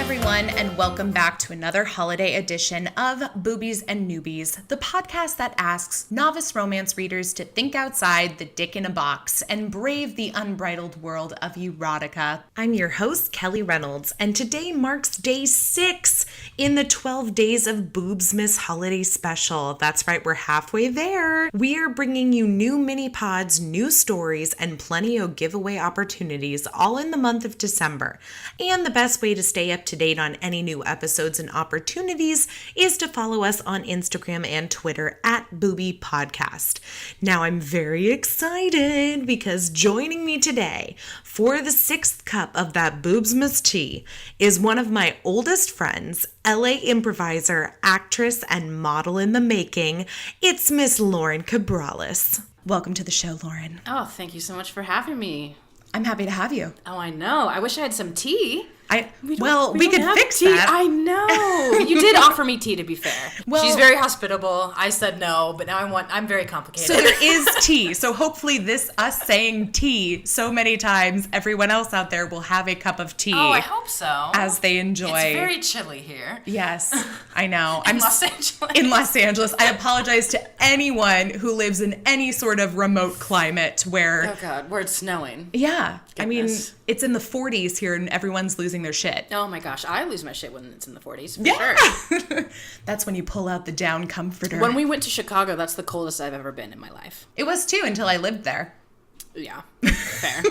everyone, and welcome back to another holiday edition of Boobies and Noobies, the podcast that asks novice romance readers to think outside the dick in a box and brave the unbridled world of erotica. I'm your host, Kelly Reynolds, and today marks day 6 in the 12 Days of Boobsmas holiday special. That's right, we're halfway there. We are bringing you new mini-pods, new stories, and plenty of giveaway opportunities all in the month of December. And the best way to stay up to date on any new episodes and opportunities is to follow us on Instagram and Twitter at Booby Podcast. Now I'm very excited because joining me today for the 6th cup of that Boobsmas tea is one of my oldest friends, LA improviser, actress, and model in the making. It's Miss Lauren Cabrales. Welcome to the show, Lauren. Oh, thank you so much for having me. I'm happy to have you. Oh, I know. I wish I had some tea. We could fix tea. that. I know. You did offer me tea, to be fair. Well, she's very hospitable. I said no, but now I'm very complicated. So there is tea. So hopefully us saying tea so many times, everyone else out there will have a cup of tea. Oh, I hope so. As they enjoy. It's very chilly here. Yes, I know. In Los Angeles. In Los Angeles. I apologize to anyone who lives in any sort of remote climate where... Oh, God, where it's snowing. Yeah. Goodness. I mean, it's in the 40s here and everyone's losing their shit. Oh my gosh, I lose my shit when it's in the 40s, for sure. That's when you pull out the down comforter. When we went to Chicago, that's the coldest I've ever been in my life. It was too, until I lived there. Yeah, fair.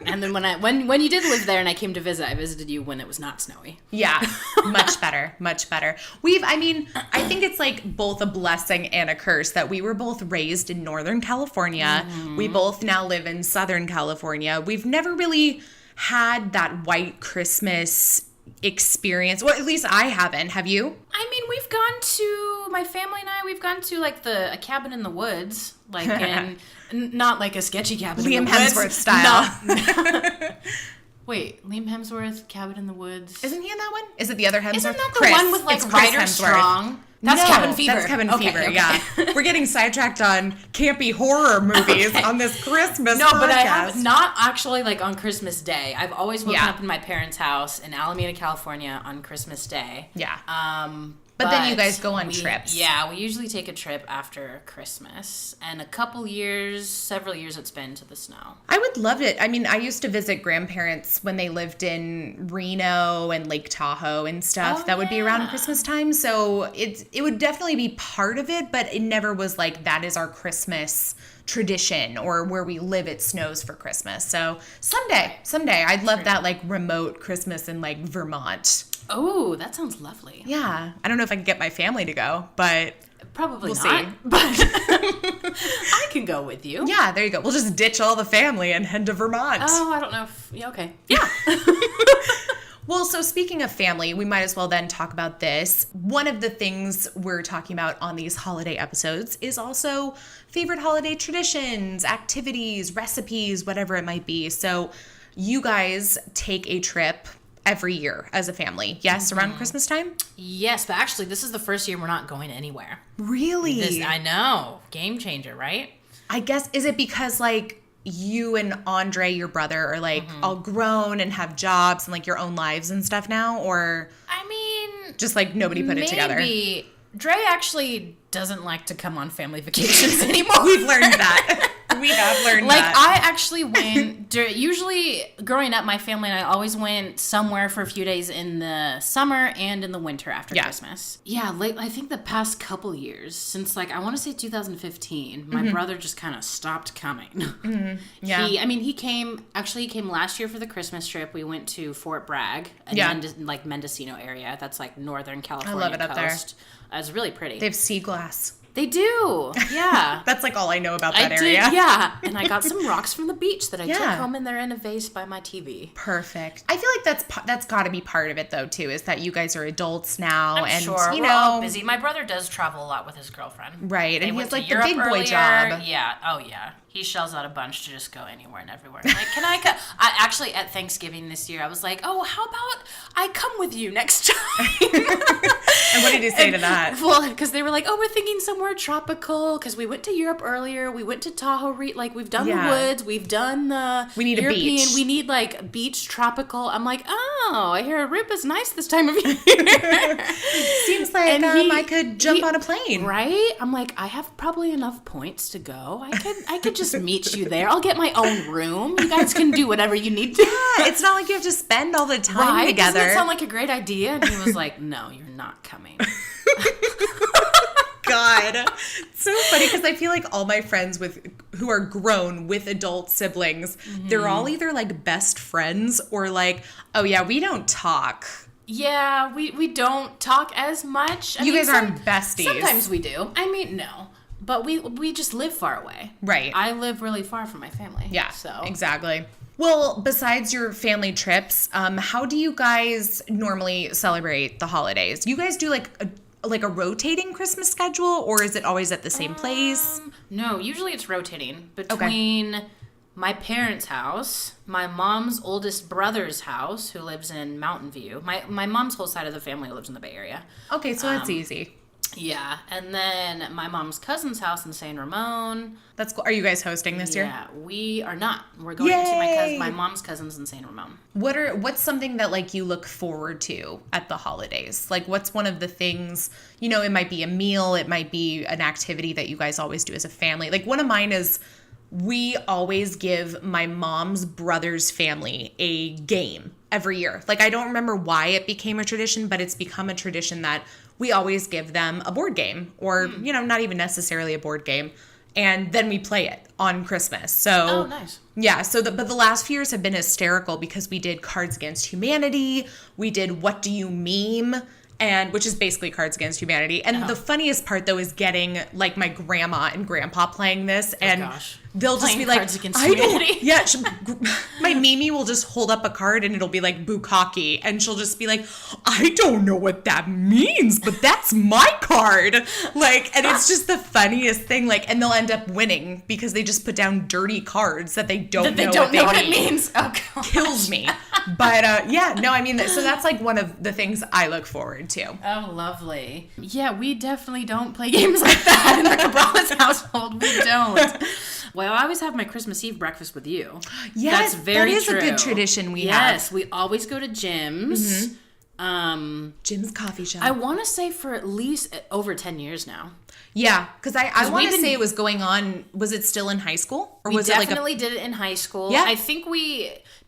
And then when you did live there and I came to visit, I visited you when it was not snowy. Yeah, much better, much better. I think it's like both a blessing and a curse that we were both raised in Northern California. Mm-hmm. We both now live in Southern California. We've never really had that white Christmas experience. Well, at least I haven't. Have you? I mean, my family and we've gone to like a cabin in the woods, like not like a sketchy cabin Liam in the woods. Hemsworth style. Wait, Liam Hemsworth, Cabin in the Woods. Isn't he in that one? Is it the other Hemsworth? Isn't that the one with like Ryder Strong? That's Cabin Fever. That's Cabin Fever, okay. Yeah. We're getting sidetracked on campy horror movies on this Christmas podcast. But I have not actually like on Christmas Day. I've always woken up in my parents' house in Alameda, California on Christmas Day. Yeah. But then you guys go on trips. Yeah, we usually take a trip after Christmas. And several years it's been to the snow. I would love it. I mean, I used to visit grandparents when they lived in Reno and Lake Tahoe and stuff. That would be around Christmas time. So it would definitely be part of it, but it never was like that is our Christmas tradition or where we live it snows for Christmas. So someday I'd love that like remote Christmas in like Vermont. Oh, that sounds lovely. Yeah. I don't know if I can get my family to go, but probably we'll not. See. But I can go with you. Yeah, there you go. We'll just ditch all the family and head to Vermont. Oh, I don't know. Yeah, okay. Yeah. Well, so speaking of family, we might as well then talk about this. One of the things we're talking about on these holiday episodes is also favorite holiday traditions, activities, recipes, whatever it might be. So you guys take a trip every year as a family. Yes, around Christmas time? Yes, but actually this is the first year we're not going anywhere. Really? I know. Game changer, right? I guess, is it because like you and Andre, your brother, are like all grown and have jobs and like your own lives and stuff now? Or I mean, just like nobody put it together? Maybe. Dre actually doesn't like to come on family vacations anymore. We've learned that. We have learned like, that. I actually went, usually growing up, my family and I always went somewhere for a few days in the summer and in the winter after Christmas. Yeah, I think the past couple years, since like, I want to say 2015, my brother just kind of stopped coming. Mm-hmm. Yeah. He came last year for the Christmas trip. We went to Fort Bragg, Mendocino area. That's like Northern California I love it up there. It's really pretty. They have sea glass. They do, yeah. That's like all I know about that area. Yeah, and I got some rocks from the beach that I took home, and they're in a vase by my TV. Perfect. I feel like that's got to be part of it, though, too, is that you guys are adults now. I'm sure. We're all busy. My brother does travel a lot with his girlfriend. Right, and he has like the big boy job. Yeah, oh yeah. He shells out a bunch to just go anywhere and everywhere. Like, can I come? Actually, at Thanksgiving this year, I was like, oh, how about I come with you next time? And what did you say to that? Well, because they were like, oh, we're thinking somewhere tropical, because we went to Europe earlier. We went to Tahoe. We've done the woods. We've done the We need European. a beach. We need, like, beach tropical. I'm like, oh, I hear Aruba's nice this time of year. Seems like I could jump on a plane. Right? I'm like, I have probably enough points to go. I could just meet you there. I'll get my own room. You guys can do whatever you need to. Yeah, it's not like you have to spend all the time together. Doesn't it sound like a great idea? And he was like, no, you're not coming. God. It's so funny because I feel like all my friends who are grown with adult siblings, they're all either like best friends or like, oh yeah, we don't talk. Yeah, we don't talk as much. You guys aren't besties. Sometimes we do. I mean, no. But we just live far away. Right. I live really far from my family. Yeah, so exactly. Well, besides your family trips, how do you guys normally celebrate the holidays? You guys do like a rotating Christmas schedule, or is it always at the same place? No, usually it's rotating between my parents' house, my mom's oldest brother's house, who lives in Mountain View. My mom's whole side of the family lives in the Bay Area. Okay, so that's easy. Yeah, and then my mom's cousin's house in San Ramon. That's cool. Are you guys hosting this year? Yeah, we are not. We're going to my mom's cousins in San Ramon. What's something that like you look forward to at the holidays? Like what's one of the things, it might be a meal, it might be an activity that you guys always do as a family. Like one of mine is we always give my mom's brother's family a game every year. Like I don't remember why it became a tradition, but it's become a tradition that we always give them a board game or, not even necessarily a board game. And then we play it on Christmas. So, nice. Yeah. But the last few years have been hysterical because we did Cards Against Humanity. We did What Do You Meme? Which is basically Cards Against Humanity. And the funniest part though is getting like my grandma and grandpa playing this and they'll just be like, my Mimi will just hold up a card and it'll be like bukkake and she'll just be like, I don't know what that means, but that's my card. Like, and it's just the funniest thing. Like, and they'll end up winning because they just put down dirty cards that they don't know what it means. Oh, God. Kills me. But so that's like one of the things I look forward to. Oh, lovely. Yeah, we definitely don't play games like that in the Cabrales household. We don't. Well, I always have my Christmas Eve breakfast with you. Yes, that's very that is true. A good tradition we have. Yes, we always go to Jim's. Jim's coffee shop. I want to say for at least over 10 years now. Yeah, because I want to say it was going on. Was it still in high school, or was it like definitely did it in high school? Yeah, I think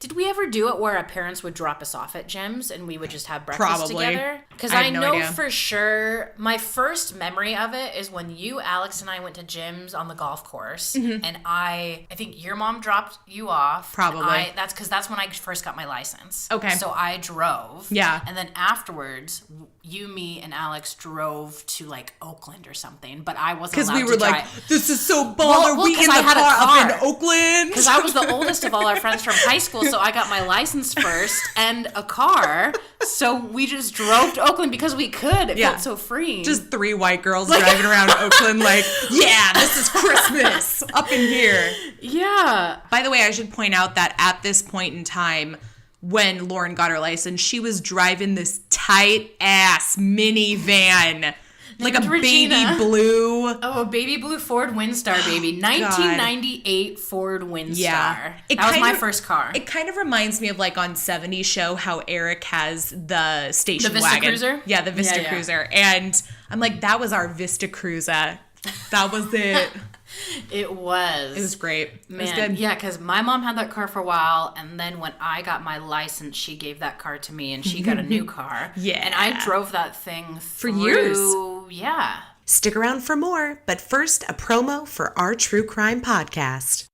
did we ever do it where our parents would drop us off at Jim's and we would just have breakfast together? Because I know for sure my first memory of it is when you, Alex, and I went to Jim's on the golf course, and I think your mom dropped you off. Probably. That's when I first got my license. Okay. So I drove. Yeah. And then afterwards, you, me, and Alex drove to like Oakland or something, but I wasn't allowed to drive. Because we were like, this is so baller. We in the car up in Oakland. Because I was the oldest of all our friends from high school, so I got my license first and a car. So we just drove to Oakland because we could. It felt so free. Just 3 white girls driving around Oakland like, yeah, this is Christmas up in here. Yeah. By the way, I should point out that at this point in time, when Lauren got her license, she was driving this tight-ass minivan. Like a baby blue. Oh, a baby blue Ford Windstar, baby. 1998 Ford Windstar. Yeah. That was my first car. It kind of reminds me of like on 70s Show how Eric has the station wagon. The Vista Cruiser? Yeah, the Vista Cruiser. And I'm like, that was our Vista Cruiser. That was it. It was. It was great. Man, it was good. Yeah, because my mom had that car for a while, and then when I got my license, she gave that car to me, and she got a new car. Yeah. And I drove that thing for years. Yeah. Stick around for more, but first, a promo for our true crime podcast.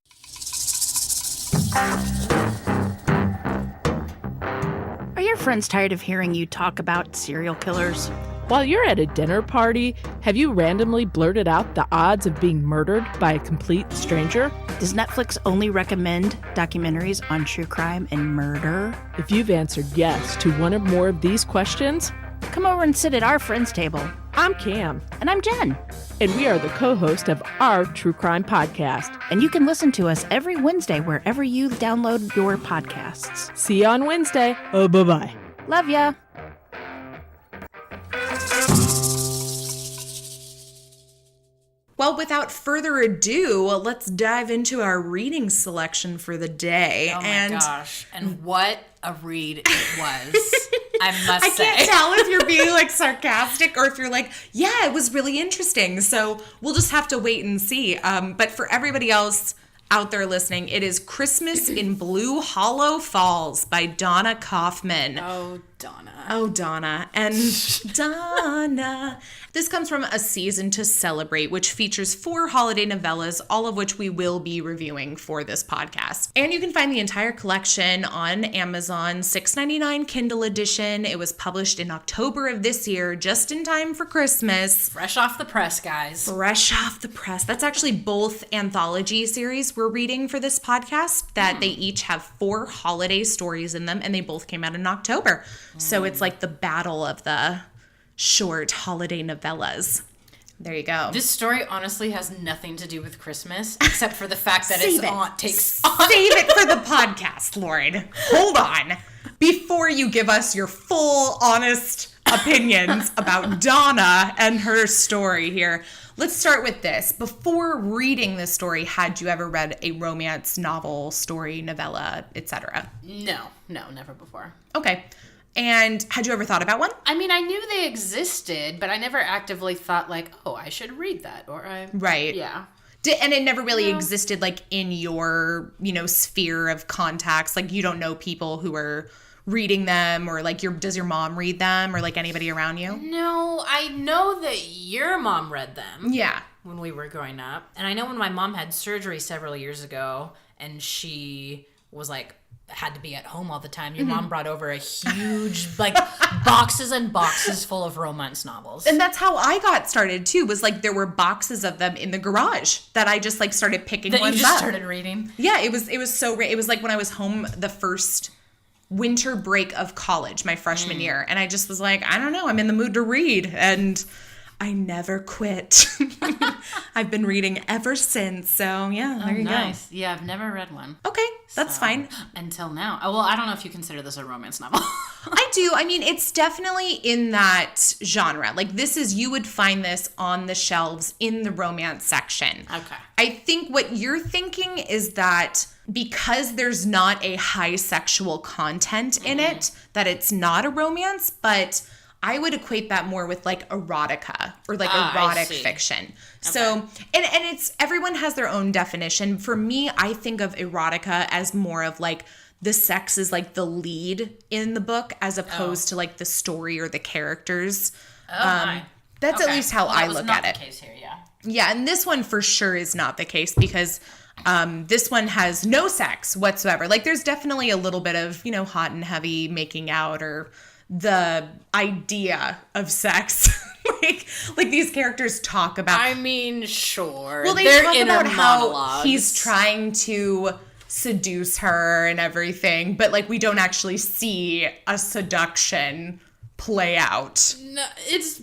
Are your friends tired of hearing you talk about serial killers? While you're at a dinner party, have you randomly blurted out the odds of being murdered by a complete stranger? Does Netflix only recommend documentaries on true crime and murder? If you've answered yes to one or more of these questions, come over and sit at our friends' table. I'm Cam. And I'm Jen. And we are the co-host of our True Crime Podcast. And you can listen to us every Wednesday wherever you download your podcasts. See you on Wednesday. Oh, bye-bye. Love ya. well, without further ado, let's dive into our reading selection for the day. Oh my gosh. And what a read it was. I must say. I can't tell if you're being like sarcastic or if you're like, yeah, it was really interesting. So we'll just have to wait and see. But for everybody else out there listening, it is Christmas in Blue Hollow Falls by Donna Kauffman. Oh, Donna. Oh, Donna. And Donna. This comes from A Season to Celebrate, which features 4 holiday novellas, all of which we will be reviewing for this podcast. And you can find the entire collection on Amazon, $6.99 Kindle edition. It was published in October of this year, just in time for Christmas. Fresh off the press, guys. Fresh off the press. That's actually both anthology series we're reading for this podcast, that they each have 4 holiday stories in them, and they both came out in October. So it's like the battle of the short holiday novellas. There you go. This story honestly has nothing to do with Christmas, except for the fact that Save its it. aunt takes... Save it for the podcast, Lauren. Hold on. Before you give us your full, honest opinions about Donna and her story here, let's start with this. Before reading this story, had you ever read a romance novel, story, novella, etc.? No, never before. Okay. And had you ever thought about one? I mean, I knew they existed, but I never actively thought like, oh, I should read that. Or I... Right. Yeah. And it never really existed like in your, sphere of contacts. Like you don't know people who are reading them, or like does your mom read them, or like anybody around you? No, I know that your mom read them. Yeah. When we were growing up. And I know when my mom had surgery several years ago and she was like, had to be at home all the time. Your mom brought over a huge, like, boxes and boxes full of romance novels. And that's how I got started, too, was, like, there were boxes of them in the garage that I just, like, started picking ones up. That you just started reading? Yeah, it was so great. It was, like, when I was home the first winter break of college, my freshman year. And I just was like, I don't know, I'm in the mood to read. And I never quit. I've been reading ever since. So, yeah, there you go. Yeah, I've never read one. Okay, that's fine. Until now. Well, I don't know if you consider this a romance novel. I do. I mean, it's definitely in that genre. Like, you would find this on the shelves in the romance section. Okay. I think what you're thinking is that because there's not a high sexual content in it, that it's not a romance, but I would equate that more with like erotica or like erotic fiction. Okay. So, and it's, everyone has their own definition. For me, I think of erotica as more of like the sex is like the lead in the book as opposed to like the story or the characters. That's at least how I look at it. The case here, yeah. Yeah, and this one for sure is not the case because this one has no sex whatsoever. Like there's definitely a little bit of, hot and heavy making out or the idea of sex. like these characters talk about. I mean, sure. Well, they're talk about how he's trying to seduce her and everything, but like we don't actually see a seduction play out. No, it's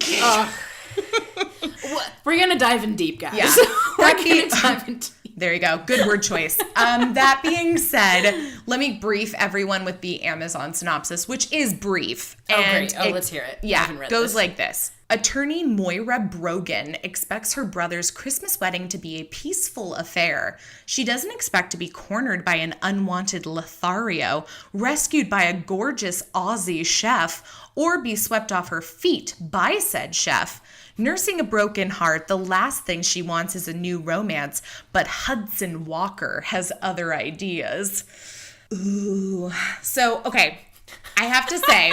we're gonna dive in deep, guys. Yeah, we're gonna dive in deep. There you go. Good word choice. That being said, let me brief everyone with the Amazon synopsis, which is brief. Great. Let's hear it. Yeah, goes like this. Attorney Moira Brogan expects her brother's Christmas wedding to be a peaceful affair. She doesn't expect to be cornered by an unwanted Lothario, rescued by a gorgeous Aussie chef, or be swept off her feet by said chef. Nursing a broken heart, the last thing she wants is a new romance, but Hudson Walker has other ideas. Ooh. So, okay, I have to say,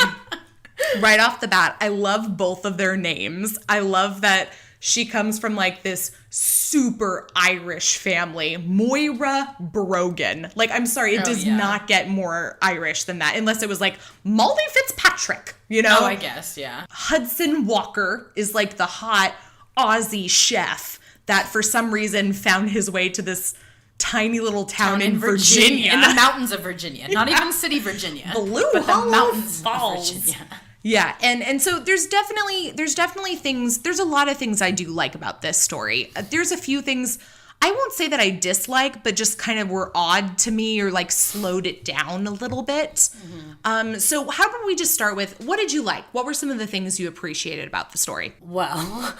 right off the bat, I love both of their names. I love that she comes from like this super Irish family, Moira Brogan. Like, I'm sorry, it does not get more Irish than that, unless it was like Molly Fitzpatrick, Oh, I guess, yeah. Hudson Walker is like the hot Aussie chef that for some reason found his way to this tiny little town in Virginia. In the mountains of Virginia. Not even city Virginia. Blue but Hollow the mountains Falls. of Virginia. Yeah, and so there's definitely things, there's a lot of things I do like about this story. There's a few things I won't say that I dislike, but just kind of were odd to me or like slowed it down a little bit. Mm-hmm. So how about we just start with, what did you like? What were some of the things you appreciated about the story? Well,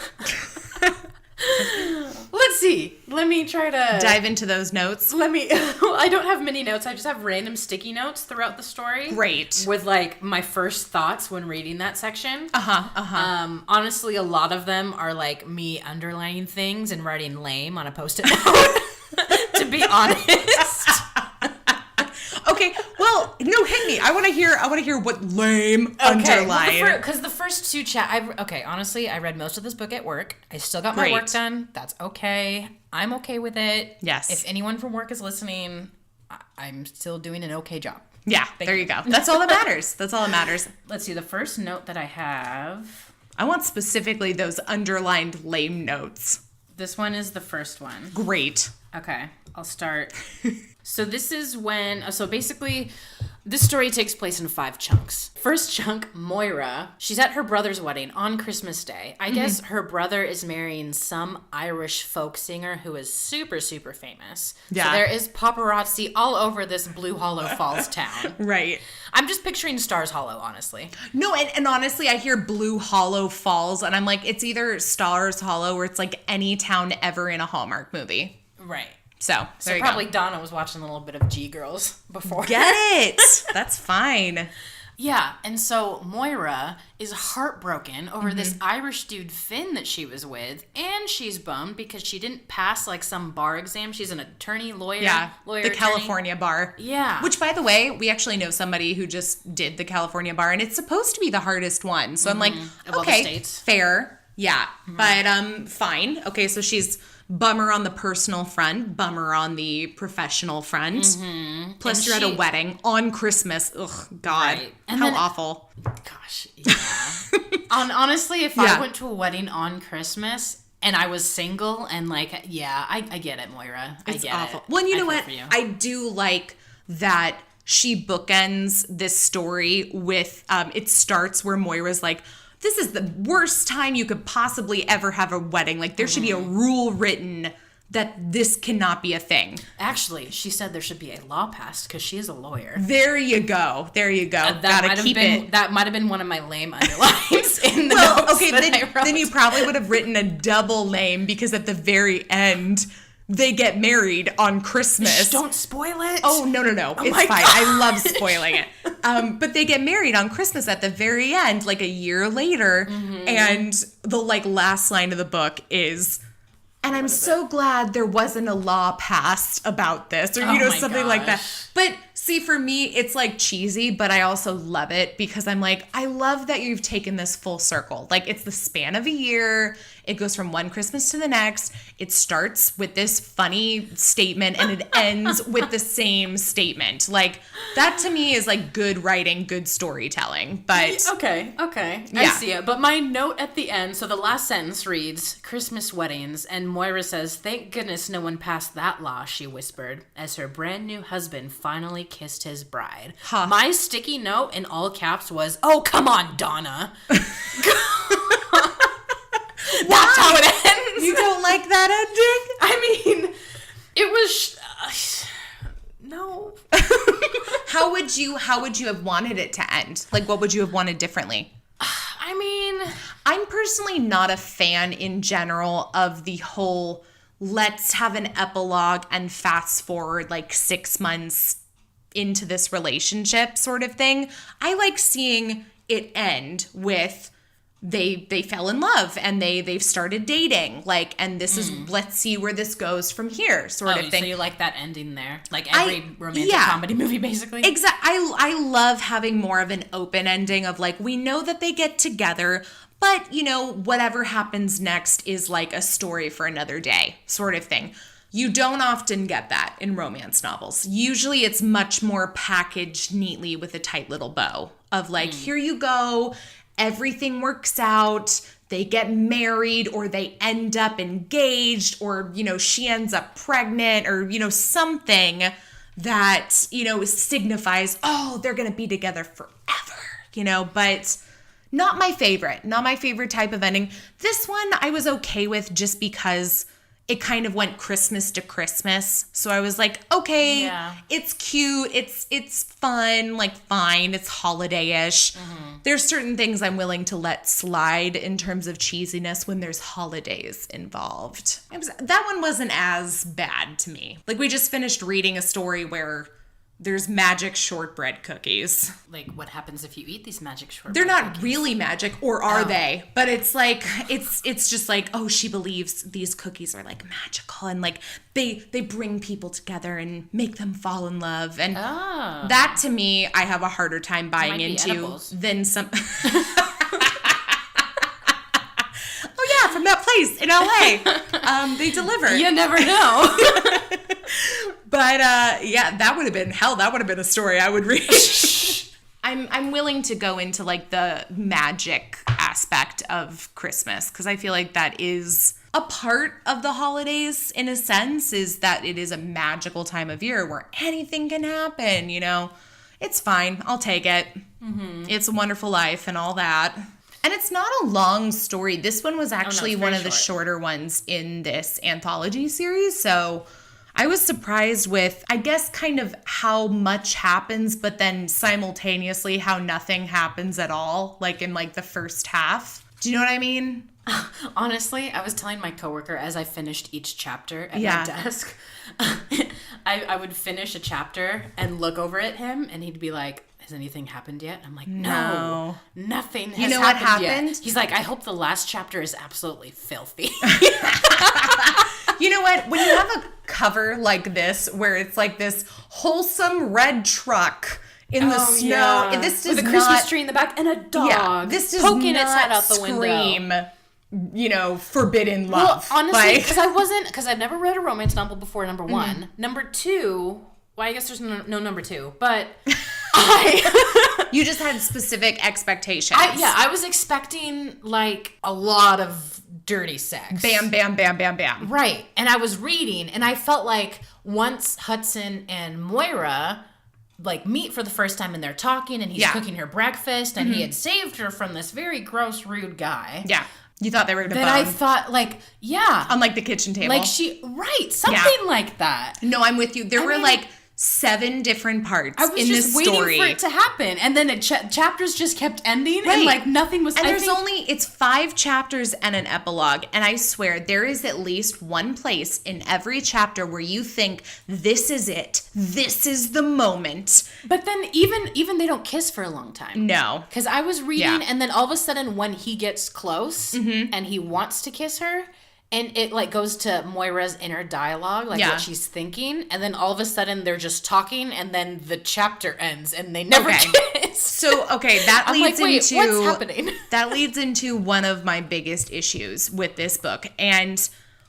Let's see. Let me try to dive into those notes. I don't have many notes. I just have random sticky notes throughout the story. Great. With like my first thoughts when reading that section. Honestly, a lot of them are like me underlining things and writing lame on a Post-it note. To be honest. Okay, well, no, hit me. I want to hear what lame underline. Because the first two honestly, I read most of this book at work. I still got my work done. That's okay. I'm okay with it. Yes. If anyone from work is listening, I'm still doing an okay job. Yeah, there you go. That's all that matters. That's all that matters. Let's see, the first note that I have. I want specifically those underlined lame notes. This one is the first one. Great. Okay, I'll start. So this is so basically, this story takes place in 5 chunks. First chunk, Moira. She's at her brother's wedding on Christmas Day. I guess her brother is marrying some Irish folk singer who is super, super famous. Yeah. So there is paparazzi all over this Blue Hollow Falls town. Right. I'm just picturing Stars Hollow, honestly. No, and honestly, I hear Blue Hollow Falls, and I'm like, it's either Stars Hollow or it's like any town ever in a Hallmark movie. Right. So probably Donna was watching a little bit of G-Girls before. Get it! That's fine. Yeah, and so Moira is heartbroken over this Irish dude Finn that she was with, and she's bummed because she didn't pass like some bar exam. She's an lawyer. Yeah, the attorney. California bar. Yeah. Which, by the way, we actually know somebody who just did the California bar, and it's supposed to be the hardest one. So I'm like, okay, fair. Yeah, but fine. Okay, so she's bummer on the personal front, bummer on the professional front. Plus, you're at a wedding on Christmas. Ugh, God, right. How awful. Gosh, yeah. Honestly, if I went to a wedding on Christmas and I was single and like, yeah, I get it, Moira. It's awful. Well, and you know what? I do like that she bookends this story with, it starts where Moira's like, this is the worst time you could possibly ever have a wedding. Like, there should be a rule written that this cannot be a thing. Actually, she said there should be a law passed because she is a lawyer. There you go. Gotta keep it. That might have been one of my lame underlines in the notes that I wrote. Then you probably would have written a double lame because at the very end, they get married on Christmas. Shh, don't spoil it. Oh, no. It's fine. Gosh. I love spoiling it. But they get married on Christmas at the very end, like a year later. And the last line of the book is, and I'm so glad there wasn't a law passed about this, or, something like that. But see, for me, it's like cheesy, but I also love it because I'm like, I love that you've taken this full circle. Like, it's the span of a year. It goes from one Christmas to the next. It starts with this funny statement and it ends with the same statement. Like, that to me is like good writing, good storytelling. But okay. I see it. But my note at the end, so the last sentence reads, Christmas weddings, and Moira says, thank goodness no one passed that law, she whispered, as her brand new husband finally kissed his bride. Huh. My sticky note in all caps was, oh, come on, Donna. That's how it ends. You don't like that ending? I mean, it was no. How would you have wanted it to end? Like, what would you have wanted differently? I mean, I'm personally not a fan in general of the whole let's have an epilogue and fast forward like 6 months into this relationship sort of thing. I like seeing it end with they fell in love and they've started dating, like, and this is, let's see where this goes from here sort of thing. So you like that ending there, like every romantic comedy movie basically? Exactly. I love having more of an open ending of like, we know that they get together, but whatever happens next is like a story for another day sort of thing. You don't often get that in romance novels. Usually it's much more packaged neatly with a tight little bow of like, here you go, everything works out, they get married or they end up engaged or, she ends up pregnant or, something that, signifies, oh, they're going to be together forever, but not my favorite type of ending. This one I was okay with just because it kind of went Christmas to Christmas. So I was like, okay, it's cute. It's fun, like fine. It's holiday-ish. There's certain things I'm willing to let slide in terms of cheesiness when there's holidays involved. That one wasn't as bad to me. Like, we just finished reading a story where there's magic shortbread cookies. Like, what happens if you eat these magic shortbread They're not cookies? really magic, or are they? But it's like, it's just like, oh, she believes these cookies are like magical, and like they bring people together and make them fall in love. And that, to me, I have a harder time buying into than some. Oh yeah, from that place in LA. They deliver. You never know. But yeah, that would have been hell. That would have been a story I would read. I'm willing to go into like the magic aspect of Christmas, because I feel like that is a part of the holidays in a sense, is that it is a magical time of year where anything can happen, you know. It's fine. I'll take it. It's a Wonderful Life and all that. And it's not a long story. This one was actually one of the shorter ones in this anthology series. So I was surprised with, I guess, kind of how much happens, but then simultaneously how nothing happens at all, like in like the first half. Do you know what I mean? Honestly, I was telling my coworker as I finished each chapter at my desk, I would finish a chapter and look over at him, and he'd be like, has anything happened yet? I'm like, no, nothing has happened. You know what happened? Yet. He's like, I hope the last chapter is absolutely filthy. You know what? When you have a cover like this, where it's like this wholesome red truck in the snow, this does with a Christmas tree in the back and a dog this does poking not its head out the scream, window. You know, forbidden love. Well, honestly, because I've never read a romance novel before, number one. Number two, well, I guess there's no number two, but you just had specific expectations. I was expecting like a lot of dirty sex. Bam, bam, bam, bam, bam. Right. And I was reading, and I felt like once Hudson and Moira like meet for the first time and they're talking, and he's cooking her breakfast, and he had saved her from this very gross, rude guy. Yeah. You thought they were going to bone. I thought, like, on like the kitchen table. Like something like that. No, I'm with you. There were like 7 different parts in this story. I was just waiting for it to happen, and then chapters just kept ending, and like nothing was. And it's 5 chapters and an epilogue, and I swear there is at least one place in every chapter where you think this is it, this is the moment. But then even they don't kiss for a long time. No, because I was reading, and then all of a sudden when he gets close and he wants to kiss her. And it, like, goes to Moira's inner dialogue, like, what she's thinking. And then all of a sudden, they're just talking, and then the chapter ends, and they never kiss. So, that leads into... what's happening? That leads into one of my biggest issues with this book. And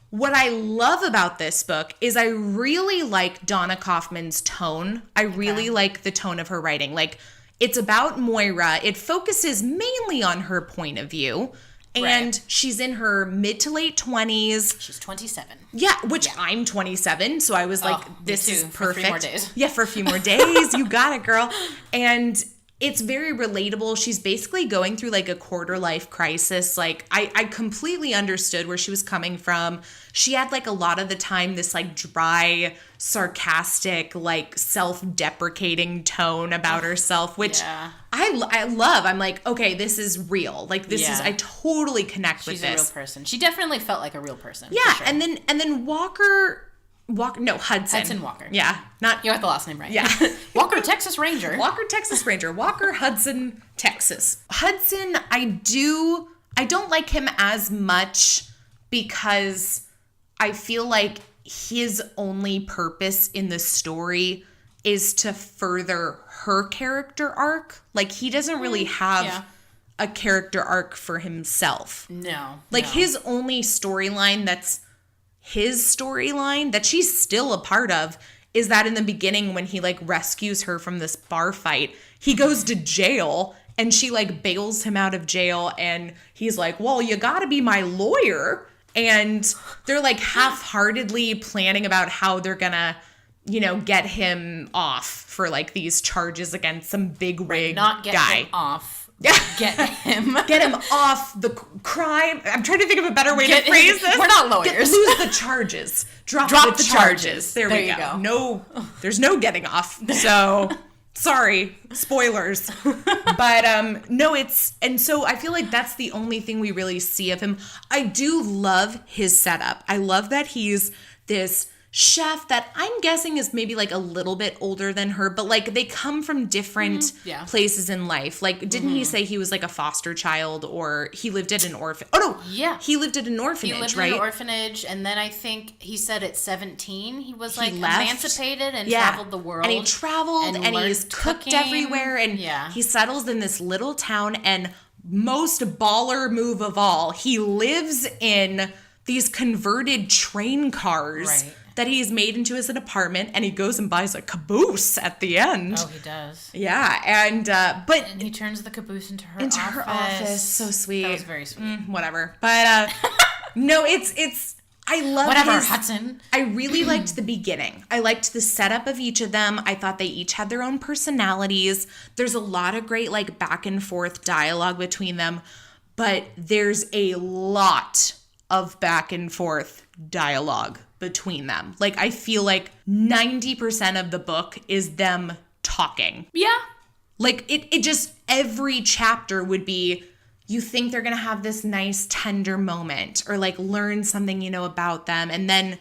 what I love about this book is I really like Donna Kauffman's tone. I really like the tone of her writing. Like, it's about Moira. It focuses mainly on her point of view. And she's in her mid to late 20s. She's 27. Yeah, which I'm 27. So I was like, this is perfect. For 3 more days. Yeah, for a few more days. You got it, girl. And it's very relatable. She's basically going through like a quarter life crisis. Like I completely understood where she was coming from. She had like a lot of the time this like dry, sarcastic, like self-deprecating tone about herself, which I love. I'm like, okay, this is real. Like this is, I totally connect with this. She's a real person. She definitely felt like a real person. Yeah, sure. and then Hudson Walker. Yeah, not you got the last name right. Yeah, Walker, Texas Ranger. Walker Hudson, Texas. Hudson, I don't like him as much because I feel like his only purpose in the story is to further her character arc. Like he doesn't really have a character arc for himself. No. His only storyline that's his storyline that she's still a part of is that in the beginning when he like rescues her from this bar fight, he goes to jail and she like bails him out of jail and he's like, well, you gotta be my lawyer. And they're like half-heartedly planning about how they're gonna, get him off for like these charges against some big wig not get guy. him off. get him. Get him off the crime. I'm trying to think of a better way to phrase this. We're not lawyers. Lose the charges. Drop the charges. There we go. No, there's no getting off. So, sorry, spoilers. But no, and so I feel like that's the only thing we really see of him. I do love his setup. I love that he's this chef that I'm guessing is maybe like a little bit older than her, but like they come from different places in life. Like, didn't he say he was like a foster child, or he lived at an orphan? Oh no, he lived at an orphanage, he lived right? in an orphanage, and then I think he said at 17 he was like left. Emancipated and traveled the world. And he traveled and he's cooked cooking everywhere, and he settles in this little town. And most baller move of all, he lives in these converted train cars. Right. That he's made into as an apartment, and he goes and buys a caboose at the end. Oh, he does. Yeah, and he turns the caboose into her office. So sweet. That was very sweet. Whatever, but no, it's. I love whatever, Hudson. I really liked the beginning. I liked the setup of each of them. I thought they each had their own personalities. There's a lot of great like back and forth dialogue between them, but there's a lot of back and forth dialogue between them. Like, I feel like 90% of the book is them talking. Yeah. Like, it just, every chapter would be, you think they're going to have this nice, tender moment, or like learn something, you know, about them. And then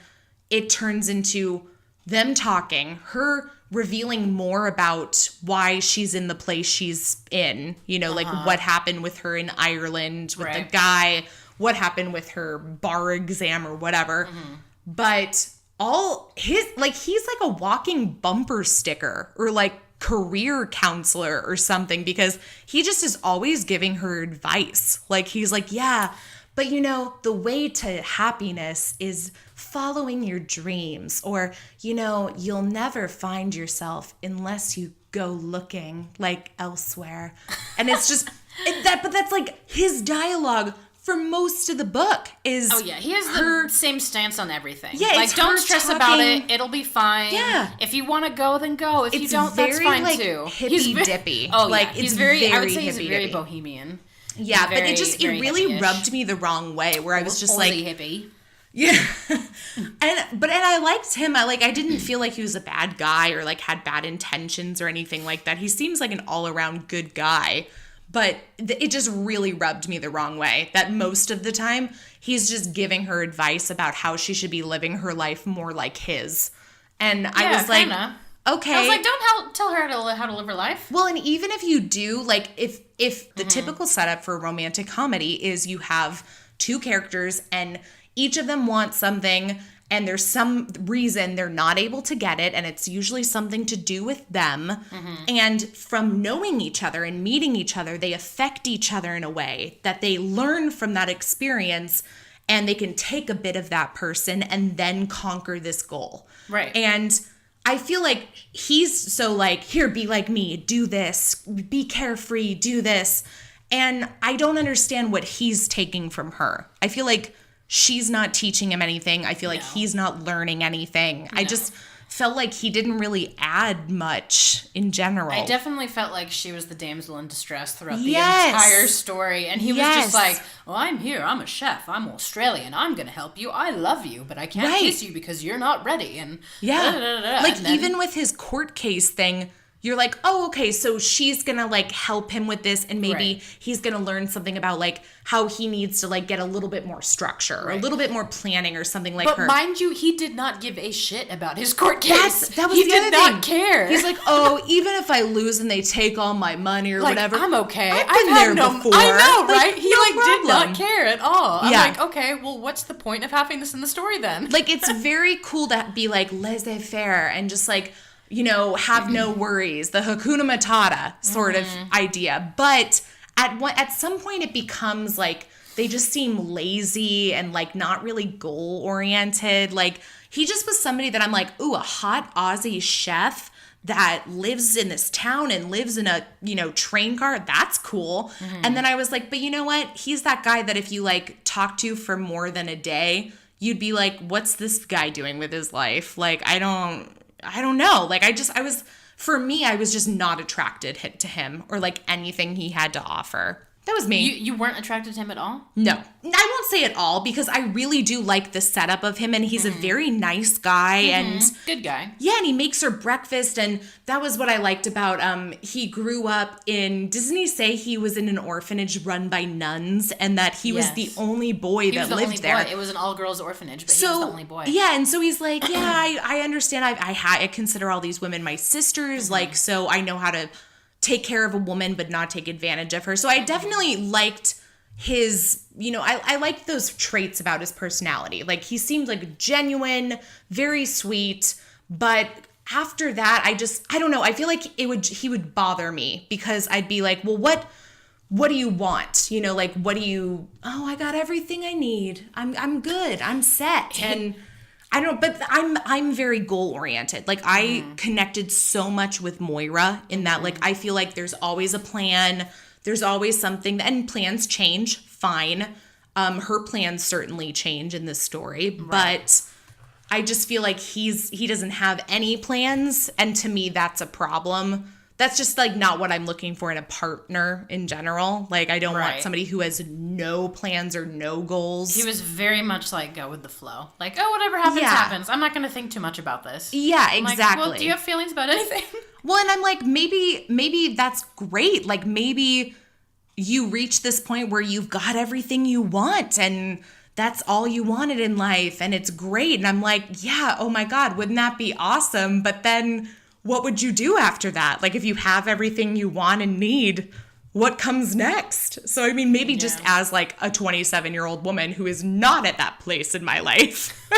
it turns into them talking, her revealing more about why she's in the place she's in, you know, like what happened with her in Ireland with the guy, what happened with her bar exam or whatever. But all his, like, he's like a walking bumper sticker or like career counselor or something, because he just is always giving her advice. Like, he's like, yeah, but you know, the way to happiness is following your dreams, or, you know, you'll never find yourself unless you go looking like elsewhere. And it's just but that's like his dialogue for most of the book is. Oh yeah, he has the same stance on everything. Yeah, like, don't stress about it. It'll be fine. Yeah, if you want to go, then go. If you don't, that's fine like, too. Hippie dippy. Oh like, yeah, he's very. I would say he's very dippy. bohemian. Yeah, but it really rubbed me the wrong way. Where I was just like, hippie. Yeah, and I liked him. I didn't feel like he was a bad guy or like had bad intentions or anything like that. He seems like an all around good guy. But it just really rubbed me the wrong way that most of the time he's just giving her advice about how she should be living her life more like his. And I was like, okay. I was like, don't tell her how to live her life. Well, and even if you do, like, if the typical setup for a romantic comedy is you have two characters and each of them wants something, and there's some reason they're not able to get it, and it's usually something to do with them. And from knowing each other and meeting each other, they affect each other in a way that they learn from that experience, and they can take a bit of that person and then conquer this goal. Right. And I feel like he's so like, here, be like me, do this, be carefree, do this. And I don't understand what he's taking from her. I feel like she's not teaching him anything. I feel like he's not learning anything. I just felt like he didn't really add much in general. I definitely felt like she was the damsel in distress throughout the entire story. And he was just like, well, I'm here. I'm a chef. I'm Australian. I'm going to help you. I love you, but I can't kiss you because you're not ready. And like, and then, even with his court case thing, you're like, oh, okay, so she's going to, like, help him with this, and maybe he's going to learn something about, like, how he needs to, like, get a little bit more structure or a little bit more planning or something like her. But mind you, he did not give a shit about his court case. That was he the other did thing. Not care. He's like, oh, even if I lose and they take all my money or whatever, I'm okay. I've been there before. I know, right? Like, he, did not care at all. I'm like, okay, well, what's the point of having this in the story then? Like, it's very cool to be, like, laissez-faire and just, like, you know, have no worries, the Hakuna Matata sort of idea. But at some point it becomes like they just seem lazy and like not really goal oriented. Like, he just was somebody that I'm like, ooh, a hot Aussie chef that lives in this town and lives in a, you know, train car. That's cool. And then I was like, but you know what? He's that guy that if you like talk to for more than a day, you'd be like, what's this guy doing with his life? Like, I don't know. Like, I was for me, I was just not attracted to him or like anything he had to offer. That was me. You weren't attracted to him at all? No. I won't say at all because I really do like the setup of him and he's a very nice guy and good guy. Yeah, and he makes her breakfast and that was what I liked about he grew up in, doesn't he say he was in an orphanage run by nuns and that he was the only boy that lived there? It was an all-girls orphanage, but he was the only boy. Yeah, and so he's like, yeah, I understand. I consider all these women my sisters, like, so I know how to take care of a woman but not take advantage of her. So I definitely liked his, I liked those traits about his personality. Like he seemed like genuine, very sweet, but after that I don't know. I feel like he would bother me because I'd be like, well, what do you want? Like what do you, I got everything I need. I'm good. I'm set. And I don't, but I'm very goal oriented. Like I connected so much with Moira in that, like, I feel like there's always a plan. There's always something, and plans change. Fine. Her plans certainly change in this story, but I just feel like he doesn't have any plans. And to me, that's a problem. That's just like not what I'm looking for in a partner in general. Like I don't want somebody who has no plans or no goals. He was very much like go with the flow. Like, whatever happens, happens. I'm not going to think too much about this. Yeah, I'm exactly. like, well, do you have feelings about anything? Well, and I'm like, maybe that's great. Like maybe you reach this point where you've got everything you want and that's all you wanted in life and it's great. And I'm like, yeah, oh my God, wouldn't that be awesome? But then what would you do after that? Like if you have everything you want and need, what comes next? So, I mean, maybe just as like a 27-year-old woman who is not at that place in my life,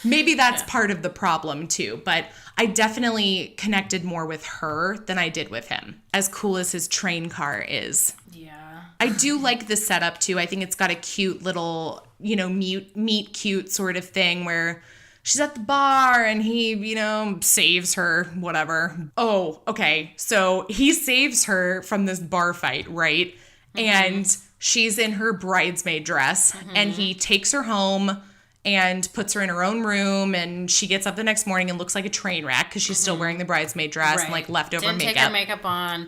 maybe that's part of the problem too. But I definitely connected more with her than I did with him. As cool as his train car is. Yeah. I do like the setup too. I think it's got a cute little, meet cute sort of thing where she's at the bar and he, saves her, whatever. Oh, okay. So he saves her from this bar fight, right? And she's in her bridesmaid dress and he takes her home and puts her in her own room and she gets up the next morning and looks like a train wreck because she's still wearing the bridesmaid dress and like leftover didn't makeup. Didn't take her makeup on.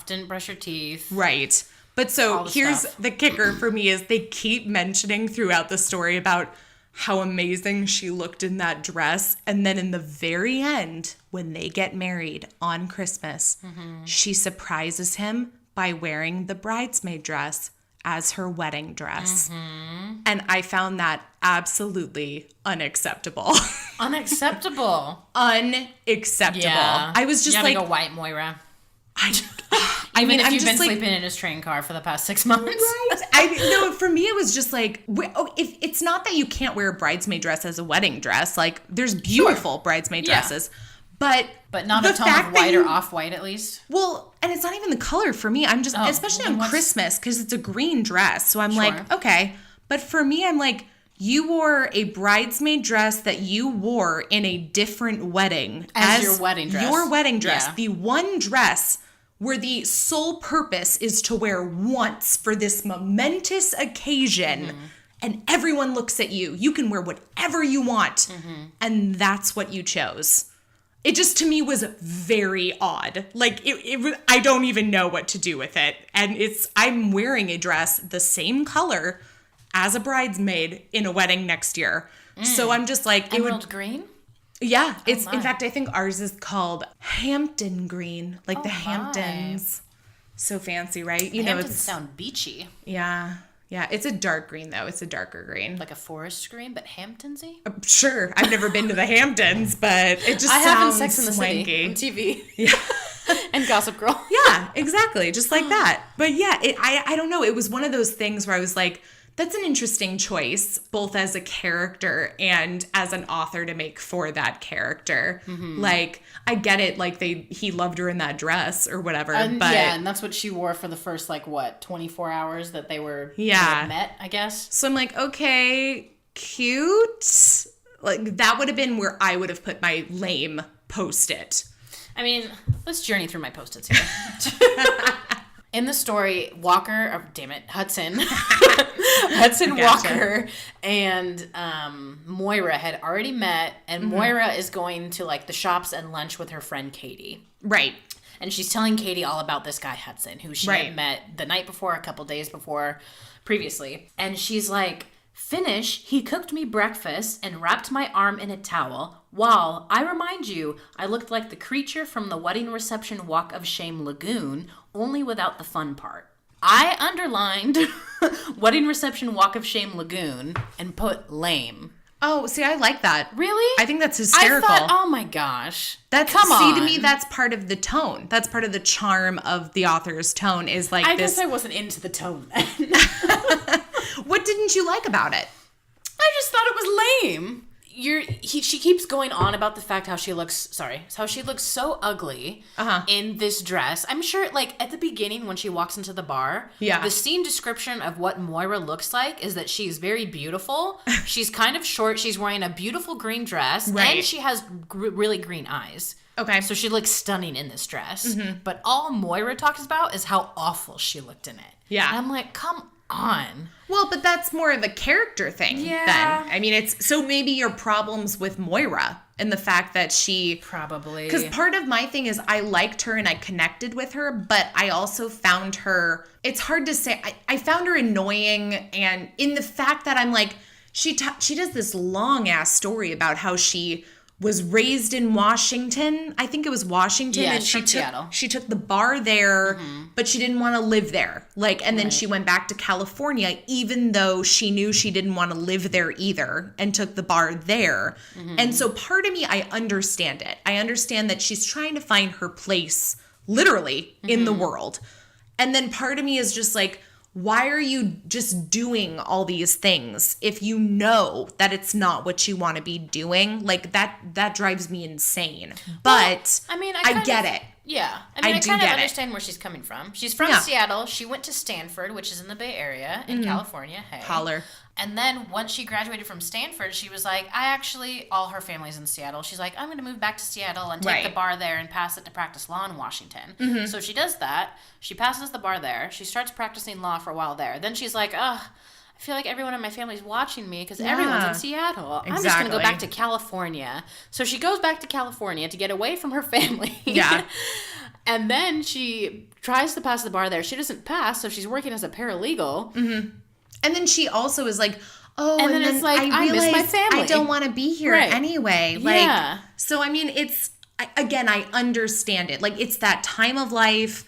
Didn't brush her teeth. Right. But so here's the kicker for me is they keep mentioning throughout the story about how amazing she looked in that dress. And then in the very end, when they get married on Christmas, she surprises him by wearing the bridesmaid dress as her wedding dress. And I found that absolutely unacceptable. Unacceptable. Unacceptable. Yeah. I was just you like, go white Moira. Even if you've been sleeping in his train car for the past 6 months. Right. For me, it was just like, if it's not that you can't wear a bridesmaid dress as a wedding dress. Like, there's beautiful bridesmaid dresses. But not a tone of white or off-white, at least. Well, and it's not even the color for me. I'm just, especially on Christmas, because it's a green dress. So I'm like, okay. But for me, I'm like, you wore a bridesmaid dress that you wore in a different wedding. As your wedding dress. Your wedding dress. Yeah. The one dress where the sole purpose is to wear once for this momentous occasion. And everyone looks at you. You can wear whatever you want. And that's what you chose. It just, to me, was very odd. Like, I don't even know what to do with it. And I'm wearing a dress the same color as a bridesmaid in a wedding next year. So I'm just like... Emerald green? Yeah. In fact, I think ours is called Hampton Green. Like the Hamptons. So fancy, right? Hamptons sound beachy. Yeah. Yeah, it's a dark green, though. It's a darker green. Like a forest green, but Hamptonsy? Sure. I've never been to the Hamptons, but it just I sounds have in Sex and the swanky. City on TV. Yeah. And Gossip Girl. Yeah, exactly. Just like that. But yeah, I don't know. It was one of those things where I was like, that's an interesting choice, both as a character and as an author to make for that character. Like, I get it. Like, he loved her in that dress or whatever. And, but yeah, and that's what she wore for the first, 24 hours that they were they had met, I guess. So I'm like, okay, cute. Like, that would have been where I would have put my lame Post-it. I mean, let's journey through my Post-its here. In the story, Hudson Walker and Moira had already met, and Moira is going to like the shops and lunch with her friend Katie. Right. And she's telling Katie all about this guy Hudson, who she had met the night before, a couple days before, previously. And she's like, finish, he cooked me breakfast and wrapped my arm in a towel, while, I remind you, I looked like the creature from the wedding reception Walk of Shame Lagoon, only without the fun part. I underlined wedding reception Walk of Shame Lagoon and put lame. Oh, see, I like that. Really? I think that's hysterical. I thought, oh my gosh. Come on. See, to me, that's part of the tone. That's part of the charm of the author's tone is like I guess I wasn't into the tone then. What didn't you like about it? I just thought it was lame. She keeps going on about the fact how she looks so ugly in this dress. I'm sure, like, at the beginning when she walks into the bar, the scene description of what Moira looks like is that she's very beautiful. She's kind of short. She's wearing a beautiful green dress, and she has really green eyes. Okay. So she looks stunning in this dress. Mm-hmm. But all Moira talks about is how awful she looked in it. Yeah. And I'm like, come on. Well, but that's more of a character thing then. I mean, it's so maybe your problems with Moira and the fact that she probably, because part of my thing is I liked her and I connected with her, but I also found her, it's hard to say, I found her annoying, and in the fact that I'm like, she does this long ass story about how she was raised in Washington. I think it was Washington. Yeah, and Seattle. She took the bar there, but she didn't want to live there. And then she went back to California, even though she knew she didn't want to live there either, and took the bar there. And so part of me, I understand it. I understand that she's trying to find her place, literally, in the world. And then part of me is just like, why are you just doing all these things if you know that it's not what you want to be doing? Like, that drives me insane. But well, I mean, I get it. Yeah. I mean, I kind of understand where she's coming from. She's from Seattle. She went to Stanford, which is in the Bay Area in California. Hey. Holler. And then once she graduated from Stanford, she was like, all her family's in Seattle. She's like, I'm going to move back to Seattle and take the bar there and pass it to practice law in Washington. So she does that. She passes the bar there. She starts practicing law for a while there. Then she's like, I feel like everyone in my family's watching me because everyone's in Seattle. I'm just going to go back to California. So she goes back to California to get away from her family. Yeah. And then she tries to pass the bar there. She doesn't pass, so she's working as a paralegal. And then she also is like, and then it's like, I miss my family. I don't want to be here anyway. Like, so I mean, I understand it. Like, it's that time of life.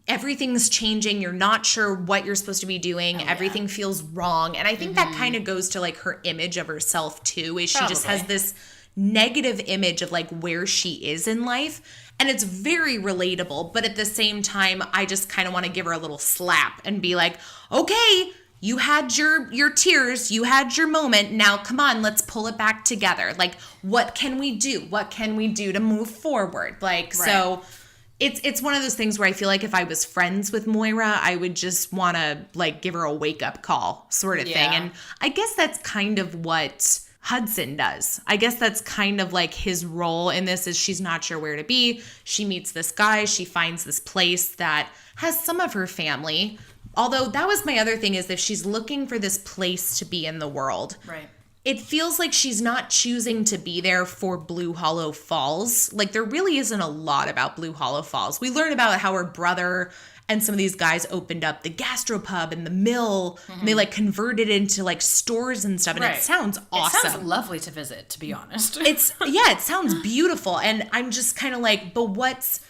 Everything's changing. You're not sure what you're supposed to be doing. Everything feels wrong. And I think that kind of goes to like her image of herself too, is she just has this negative image of like where she is in life. And it's very relatable. But at the same time, I just kind of want to give her a little slap and be like, okay, you had your tears, you had your moment, now come on, let's pull it back together. Like, what can we do? What can we do to move forward? Like, so it's one of those things where I feel like if I was friends with Moira, I would just want to like give her a wake-up call sort of thing. And I guess that's kind of what Hudson does. I guess that's kind of like his role in this is she's not sure where to be. She meets this guy. She finds this place that has some of her family. Although that was my other thing is if she's looking for this place to be in the world, it feels like she's not choosing to be there for Blue Hollow Falls. Like there really isn't a lot about Blue Hollow Falls. We learn about how her brother and some of these guys opened up the gastropub and the mill. And they like converted it into like stores and stuff. And it sounds awesome. It sounds lovely to visit, to be honest. It sounds beautiful. And I'm just kind of like, but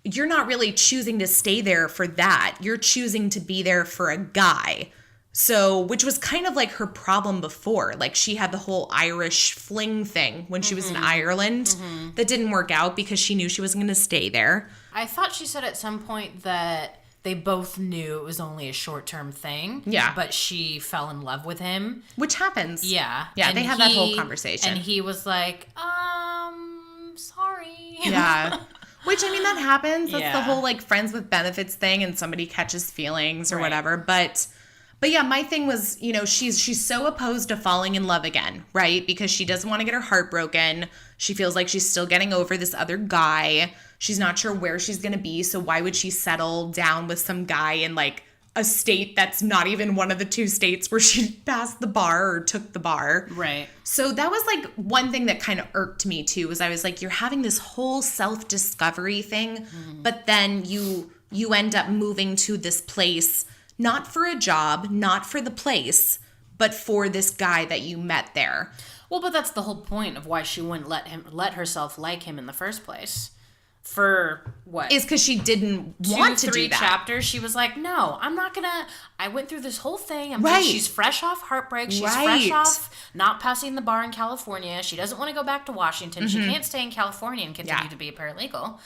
you're not really choosing to stay there for that. You're choosing to be there for a guy. So, which was kind of like her problem before. Like she had the whole Irish fling thing when she was in Ireland that didn't work out because she knew she wasn't going to stay there. I thought she said at some point that they both knew it was only a short-term thing. Yeah. But she fell in love with him. Which happens. Yeah. Yeah, and they had that whole conversation. And he was like, sorry. Yeah. Which, I mean, that happens. That's the whole, like, friends with benefits thing and somebody catches feelings or whatever. But But yeah, my thing was, you know, she's so opposed to falling in love again, right? Because she doesn't want to get her heart broken. She feels like she's still getting over this other guy. She's not sure where she's going to be. So why would she settle down with some guy in like a state that's not even one of the 2 states where she passed the bar or took the bar? Right. So that was like one thing that kind of irked me too, was I was like, you're having this whole self-discovery thing, but then you end up moving to this place, not for a job, not for the place, but for this guy that you met there. Well, but that's the whole point of why she wouldn't let herself like him in the first place. For what? Is because she didn't want to do that. 2-3 chapters, she was like, no, I'm not gonna, I went through this whole thing. She's fresh off heartbreak. She's fresh off not passing the bar in California. She doesn't want to go back to Washington. She can't stay in California and continue to be a paralegal.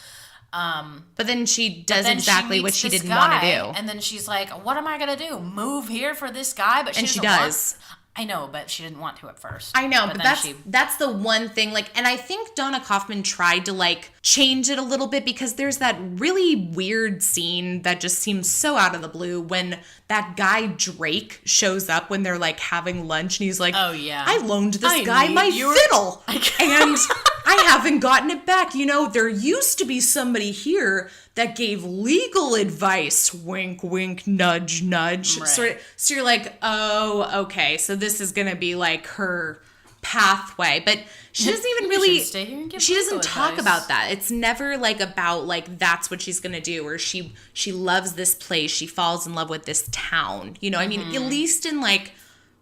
But then she does exactly what she didn't want to do. And then she's like, what am I going to do? Move here for this guy? But she does. I know, but she didn't want to at first. I know, but that's the one thing, like, and I think Donna Kauffman tried to, like, change it a little bit, because there's that really weird scene that just seems so out of the blue when that guy Drake shows up when they're, like, having lunch, and he's like, oh, yeah, I loaned this guy my fiddle, and I haven't gotten it back. You know, there used to be somebody here that gave legal advice, wink, wink, nudge, nudge. Right. So you're like, oh, okay, so this is going to be like her pathway. But she doesn't even really, stay here and give she doesn't talk advice. about that. It's never like about like that's what she's going to do, or she loves this place. She falls in love with this town. You know, I mean, at least in like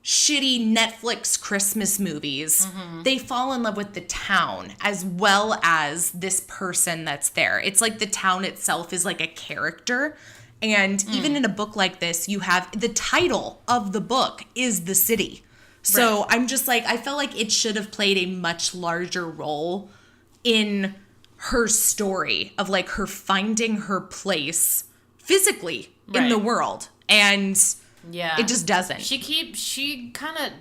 shitty Netflix Christmas movies, they fall in love with the town as well as this person that's there. It's like the town itself is like a character. And even in a book like this, you have the title of the book is the city. So I'm just like, I felt like it should have played a much larger role in her story of like her finding her place physically in the world. And yeah, it just doesn't. She kind of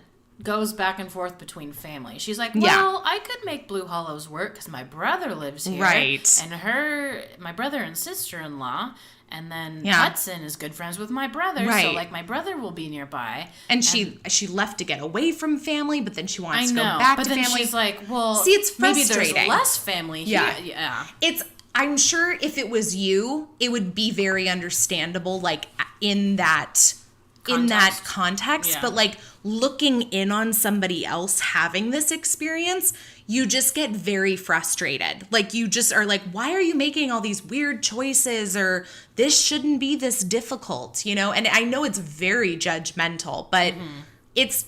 goes back and forth between family. She's like, well, I could make Blue Hollows work because my brother lives here. Right. And my brother and sister-in-law. And then Hudson is good friends with my brother. Right. So, like, my brother will be nearby. And she left to get away from family, but then she wants to go back to family. But then she's like, well, see, it's frustrating. Maybe there's less family here. Yeah. I'm sure if it was you, it would be very understandable, like, in that context, but like looking in on somebody else having this experience, you just get very frustrated. Like you just are like, why are you making all these weird choices, or this shouldn't be this difficult, you know? And I know it's very judgmental, but it's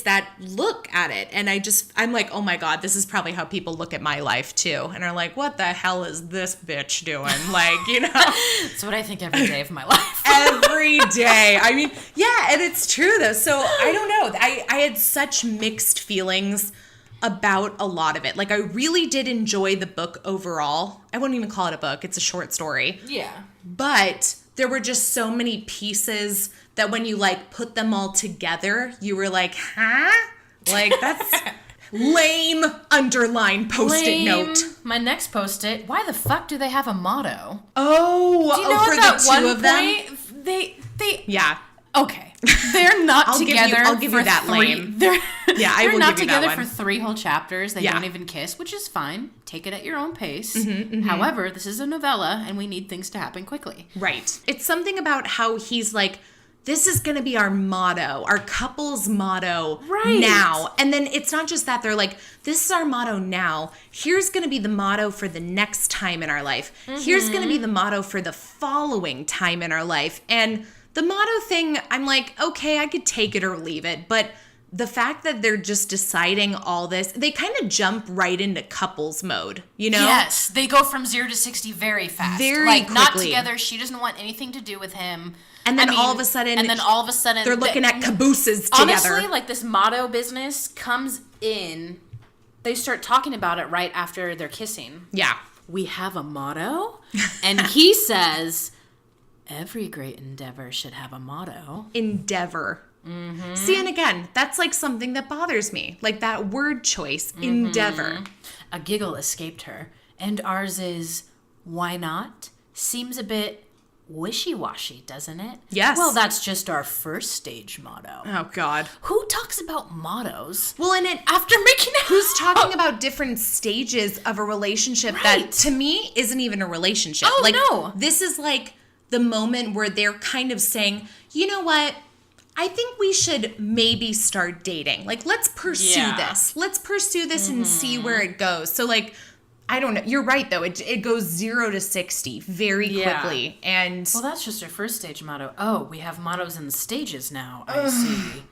that look at it. And I'm like, oh my God, this is probably how people look at my life too. And are like, what the hell is this bitch doing? Like, you know, that's what I think every day of my life. Every day. I mean, yeah, and it's true though. So I don't know. I had such mixed feelings about a lot of it. Like I really did enjoy the book overall. I wouldn't even call it a book. It's a short story. Yeah. But there were just so many pieces that when you like put them all together, you were like, huh? Like that's lame, underline post-it note. My next post-it, why the fuck do they have a motto? Oh, do you know for the two of them? They yeah. Okay. They're not together. I'll give you that lame. They're I will not give you that together one. for 3 whole chapters. They don't even kiss, which is fine. Take it at your own pace. However, this is a novella and we need things to happen quickly. Right. It's something about how he's like, this is going to be our motto, our couple's motto now. And then it's not just that. They're like, this is our motto now. Here's going to be the motto for the next time in our life. Here's going to be the motto for the following time in our life. And the motto thing, I'm like, okay, I could take it or leave it. But the fact that they're just deciding all this, they kind of jump right into couples mode, you know? Yes. They go from 0 to 60 very fast. Very quickly. Not together. She doesn't want anything to do with him. And then all of a sudden, they're looking at cabooses together. Honestly, like this motto business comes in. They start talking about it right after they're kissing. Yeah. We have a motto? And he says, every great endeavor should have a motto. Endeavor. See, and again, that's like something that bothers me. Like that word choice, endeavor. A giggle escaped her. And ours is, why not? Seems a bit wishy-washy, doesn't it? Yes. Well, that's just our first stage motto. Oh, God. Who talks about mottos? Well, and After making out? who's talking about different stages of a relationship that, to me, isn't even a relationship. Oh, like, no. This is like the moment where they're kind of saying, you know what? I think we should maybe start dating. Like, let's pursue this. Let's pursue this and see where it goes. So, like, I don't know. You're right, though. It goes 0 to 60 very quickly. And well, that's just our first stage motto. Oh, we have mottos in the stages now. I see.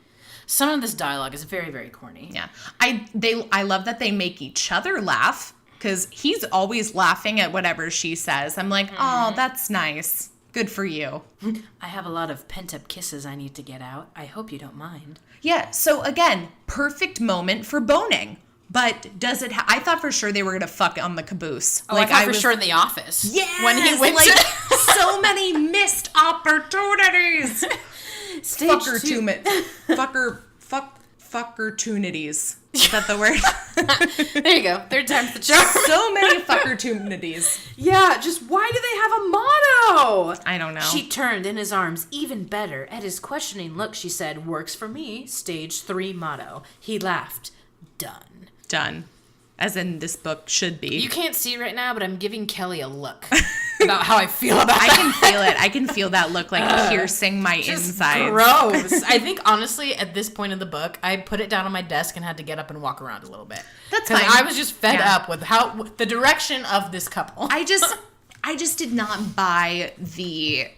Some of this dialogue is very, very corny. yeah, I love that they make each other laugh because he's always laughing at whatever she says. I'm like, oh, that's nice. Good for you. I have a lot of pent-up kisses I need to get out. I hope you don't mind. Yeah, so again, perfect moment for boning. But does it I thought for sure they were going to fuck on the caboose. Oh, like I thought for sure in the office. Yes, when he went like to... so many missed opportunities. Stage 2. Fuckertunities. Is that the word? There you go. Third time's the charm. So many fuckertunities. Yeah, just why do they have a motto? I don't know. She turned in his arms even better. At his questioning look, she said, works for me, stage 3 motto. He laughed. Done. As in this book should be. You can't see right now, but I'm giving Kelly a look about how I feel about I that. can feel it. I can feel that look like piercing my insides. Gross. I think, honestly, at this point in the book, I put it down on my desk and had to get up and walk around a little bit. That's fine. I was just fed up with the direction of this couple. I just did not buy the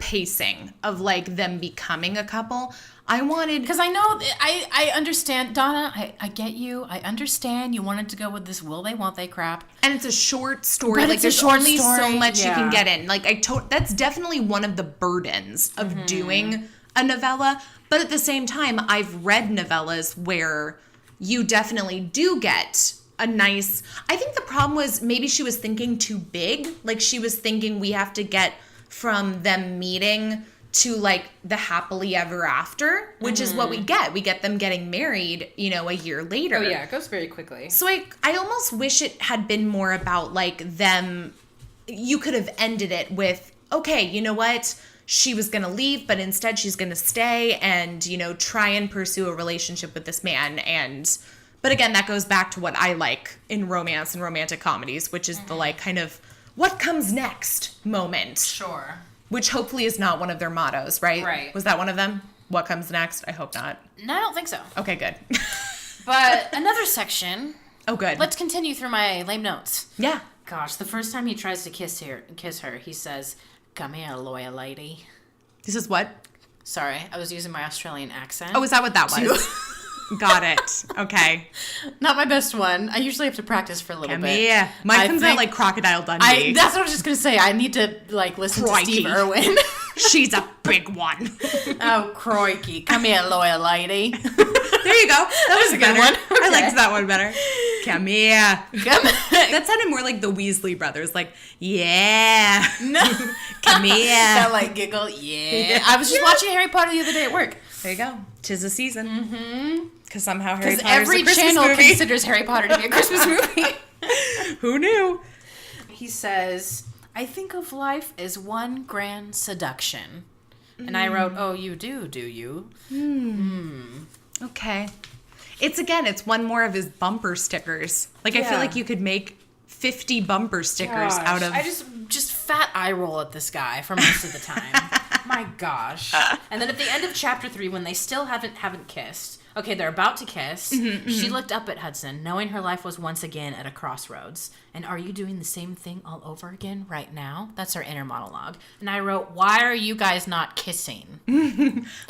pacing of like them becoming a couple. I wanted... Because I know, I understand, Donna, I get you. I understand you wanted to go with this will they, won't they crap. And it's a short story. But like, it's there's a short only story. so much you can Yeah. get in. Like, that's definitely one of the burdens of doing a novella. But at the same time, I've read novellas where you definitely do get a nice... I think the problem was maybe she was thinking too big. Like, she was thinking we have to get from them meeting to like the happily ever after, which is what we get. We get them getting married, a year later. Oh yeah, it goes very quickly. So I almost wish it had been more about like them. You could have ended it with, okay, you know what? She was going to leave, but instead she's going to stay and, try and pursue a relationship with this man. But again, that goes back to what I like in romance and romantic comedies, which is the like kind of what comes next moment. Sure. Which hopefully is not one of their mottos, right? Right. Was that one of them? What comes next? I hope not. No, I don't think so. Okay, good. But another section. Oh, good. Let's continue through my lame notes. Yeah. Gosh, the first time he tries to kiss her, he says, "Come here, lawyer lady." This is what? Sorry, I was using my Australian accent. Oh, is that what that was? Got it. Okay. Not my best one. I usually have to practice for a little bit. Yeah. Mine comes out like Crocodile Dundee. That's what I was just going to say. I need to listen to Steve Irwin. She's a big one. Oh, crikey. Come here, lawyer lady. There you go. That was a good one. Okay. I liked that one better. Come here. That sounded more like the Weasley brothers. Like, yeah. No. Come here. That giggle. Yeah. I was just watching Harry Potter the other day at work. There you go. 'Tis the season. Mm-hmm. Because somehow Harry Potter's every a Christmas channel movie. considers Harry Potter to be a Christmas movie. Who knew? He says, "I think of life as one grand seduction." And I wrote, "Oh, you do you?" Okay. It's one more of his bumper stickers. Like, I feel like you could make 50 bumper stickers out of... I just fat eye roll at this guy for most of the time. My gosh. And then at the end of chapter 3, when they still haven't kissed... Okay, they're about to kiss. She looked up at Hudson, knowing her life was once again at a crossroads. And are you doing the same thing all over again right now? That's our inner monologue. And I wrote, why are you guys not kissing?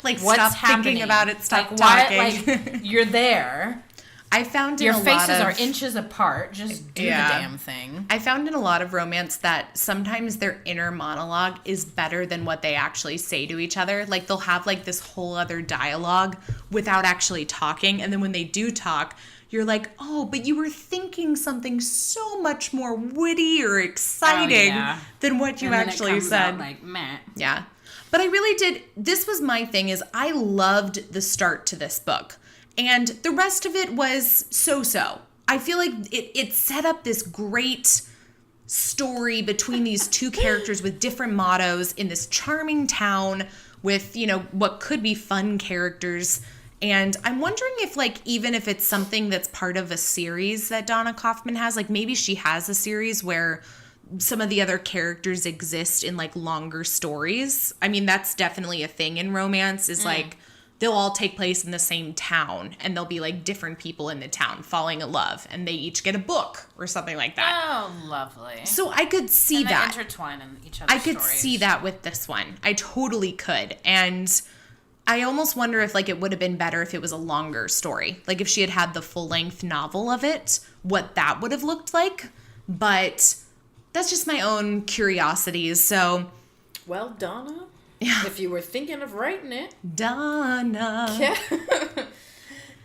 Like, what's stop happening? thinking about it, stop talking. Why, you're there. I found in your a lot faces of... are inches apart. Just do the damn thing. I found in a lot of romance that sometimes their inner monologue is better than what they actually say to each other. Like, they'll have like this whole other dialogue without actually talking, and then when they do talk, you're like, oh, but you were thinking something so much more witty or exciting than what you actually said. Like, meh. Yeah. But I really did... This was my thing, is I loved the start to this book. And the rest of it was so-so. I feel like it set up this great story between these two characters with different mottos in this charming town with, you know, what could be fun characters. And I'm wondering if, like, even if it's something that's part of a series that Donna Kauffman has, like maybe she has a series where some of the other characters exist in like longer stories. I mean, that's definitely a thing in romance is like they'll all take place in the same town and there'll be like different people in the town falling in love and they each get a book or something like that. Oh, lovely. So I could see and that. They intertwine in each other's I could stories. see that with this one. I totally could. And I almost wonder if like it would have been better if it was a longer story. Like if she had had the full-length novel of it, what that would have looked like. But that's just my own curiosities. So, well, Donna, yeah. if you were thinking of writing it. Donna. Yeah.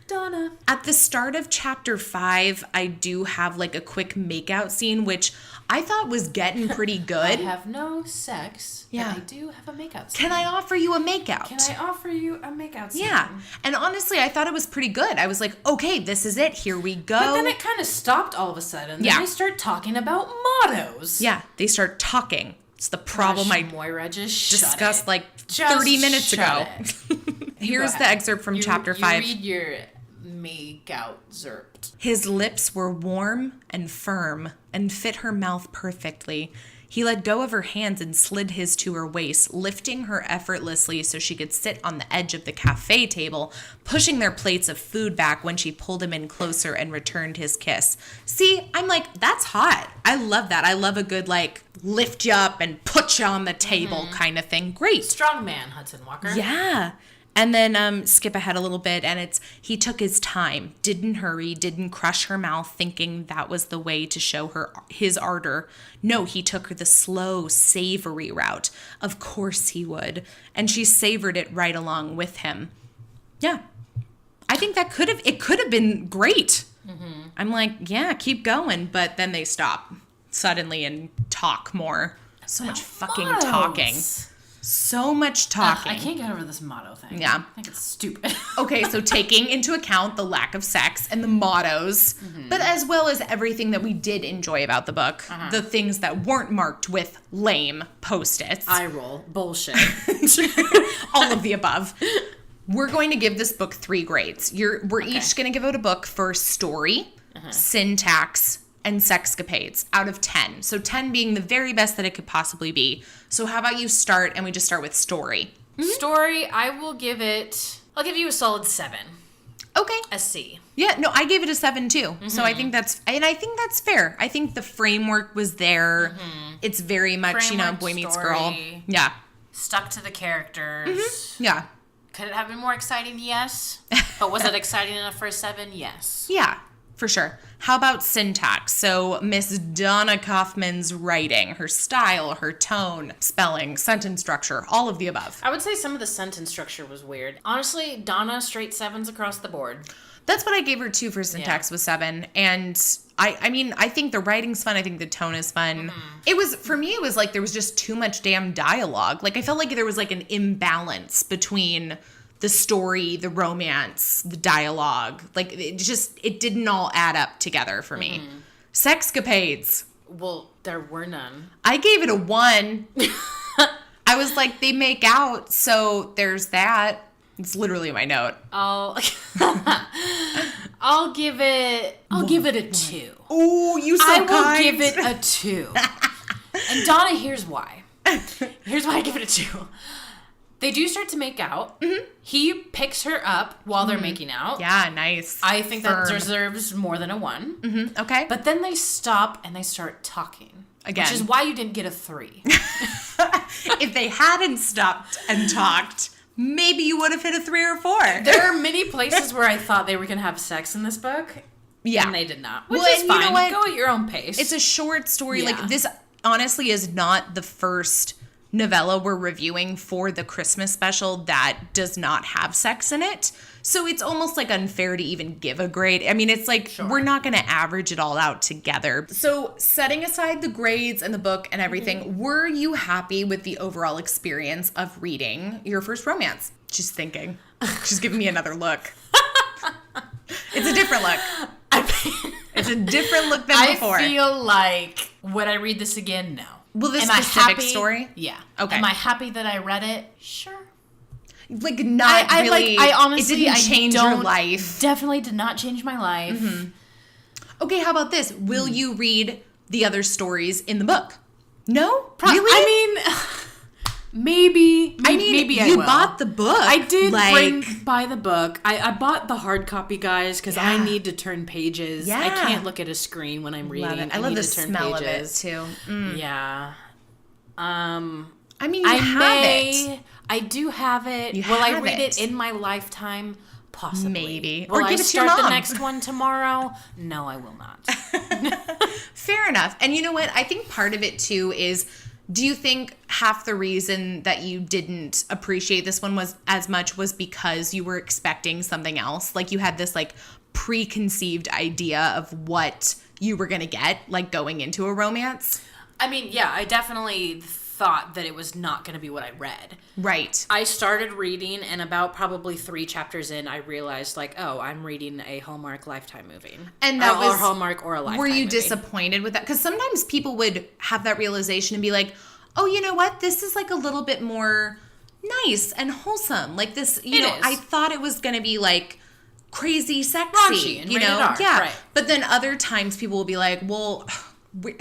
Donna. At the start of chapter 5, I do have like a quick makeout scene, which I thought was getting pretty good. I have no sex, Yeah. but I do have a makeout scene. Can I offer you a makeout? Can I offer you a makeout scene? Yeah. And honestly, I thought it was pretty good. I was like, okay, this is it. Here we go. But then it kind of stopped all of a sudden. Then Yeah. they start talking about mottos. Yeah, they start talking. It's the problem Gosh, I Moira, just shut discussed it. like Just 30 minutes ago. shut it. Here's Go the ahead. excerpt from You- chapter 5. You read your makeout zerpt. His lips were warm and firm and fit her mouth perfectly. He let go of her hands and slid his to her waist, lifting her effortlessly so she could sit on the edge of the cafe table, pushing their plates of food back when she pulled him in closer and returned his kiss. See, I'm like, that's hot. I love that. I love a good, like, lift you up and put you on the table kind of thing. Great. Strong man, Hudson Walker. Yeah. And then skip ahead a little bit, and it's he took his time, didn't hurry, didn't crush her mouth thinking that was the way to show her his ardor. No, he took her the slow, savory route. Of course he would. And she savored it right along with him. Yeah. I think that could have been great. Mm-hmm. I'm like, yeah, keep going. But then they stop suddenly and talk more. So much fucking Mottos. talking. So much talking. I can't get over this motto thing. Yeah. I think it's stupid. Okay, so taking into account the lack of sex and the mottos, but as well as everything that we did enjoy about the book, the things that weren't marked with lame post-its, Eye roll. Bullshit. all of the above. We're going to give this book 3 grades. We're each going to give it a book for story, syntax, and sexcapades out of 10. So 10 being the very best that it could possibly be. So how about you start and we just start with story? Story, I'll give you a solid 7. Okay. A C. Yeah, no, I gave it a 7 too. So I think that's fair. I think the framework was there. It's very much, Framework, Boy Meets story. Girl. Yeah. Stuck to the characters. Yeah. Could it have been more exciting? Yes. But was it exciting enough for a 7? Yes. Yeah, for sure. How about syntax? So Miss Donna Kauffman's writing, her style, her tone, spelling, sentence structure, all of the above. I would say some of the sentence structure was weird. Honestly, Donna, straight 7s across the board. That's what I gave her too for syntax was 7. And I mean, I think the writing's fun. I think the tone is fun. It was, for me, it was like there was just too much damn dialogue. Like I felt like there was like an imbalance between the story, the romance, the dialogue. Like it didn't all add up together for me. Sexcapades. Well, there were none. I gave it a 1. I was like, they make out, so there's that. It's literally my note. I'll give it a 2. Ooh, you so I will kind. give it a 2. And Donna, here's why. Here's why I give it a 2. They do start to make out. He picks her up while they're making out. Yeah, nice. I think that Firm. deserves more than a 1. Okay. But then they stop and they start talking. Again. Which is why you didn't get a 3. If they hadn't stopped and talked, maybe you would have hit a 3 or 4. There are many places where I thought they were going to have sex in this book. Yeah. And they did not. Which Well, is and you fine. know what? Go at your own pace. It's a short story. Yeah. Like, this honestly is not the first novella we're reviewing for the Christmas special that does not have sex in it. So it's almost like unfair to even give a grade. I mean, it's like we're not going to average it all out together. So setting aside the grades and the book and everything, were you happy with the overall experience of reading your first romance? She's thinking. She's giving me another look. It's a different look. It's a different look than before. I feel like Would I read this again? No. Well, this Am I specific happy? story? Yeah. Okay. Am I happy that I read it? Sure. Like, not I really. I honestly, it didn't I change your life. Definitely did not change my life. Mm-hmm. Okay, how about this? Will you read the other stories in the book? No? Really? I mean, maybe I you will. bought the book. I did buy the book. I bought the hard copy, guys, because I need to turn pages. Yeah. I can't look at a screen when I'm reading. Love it. I love need the to turn smell pages. of it, too. Yeah. I mean, you have it. I do have it. You Will I have read it. it in my lifetime? Possibly. Maybe. Will Or give I it to your start mom. the next one tomorrow? No, I will not. Fair enough. And you know what? I think part of it, too, is... Do you think half the reason that you didn't appreciate this one was as much was because you were expecting something else? Like, you had this, like, preconceived idea of what you were going to get, like, going into a romance? I mean, yeah, I definitely thought that it was not going to be what I read. Right. I started reading, and about probably 3 chapters in, I realized, like, oh, I'm reading a Hallmark Lifetime movie. And that was... Or Hallmark or a Lifetime movie. Were you movie. disappointed with that? Because sometimes people would have that realization and be like, oh, you know what? This is, like, a little bit more nice and wholesome. Like, this, you know, is. I thought it was going to be, like, crazy sexy. Raunchy and you rated know? R, Yeah. right. But then other times people will be like, well...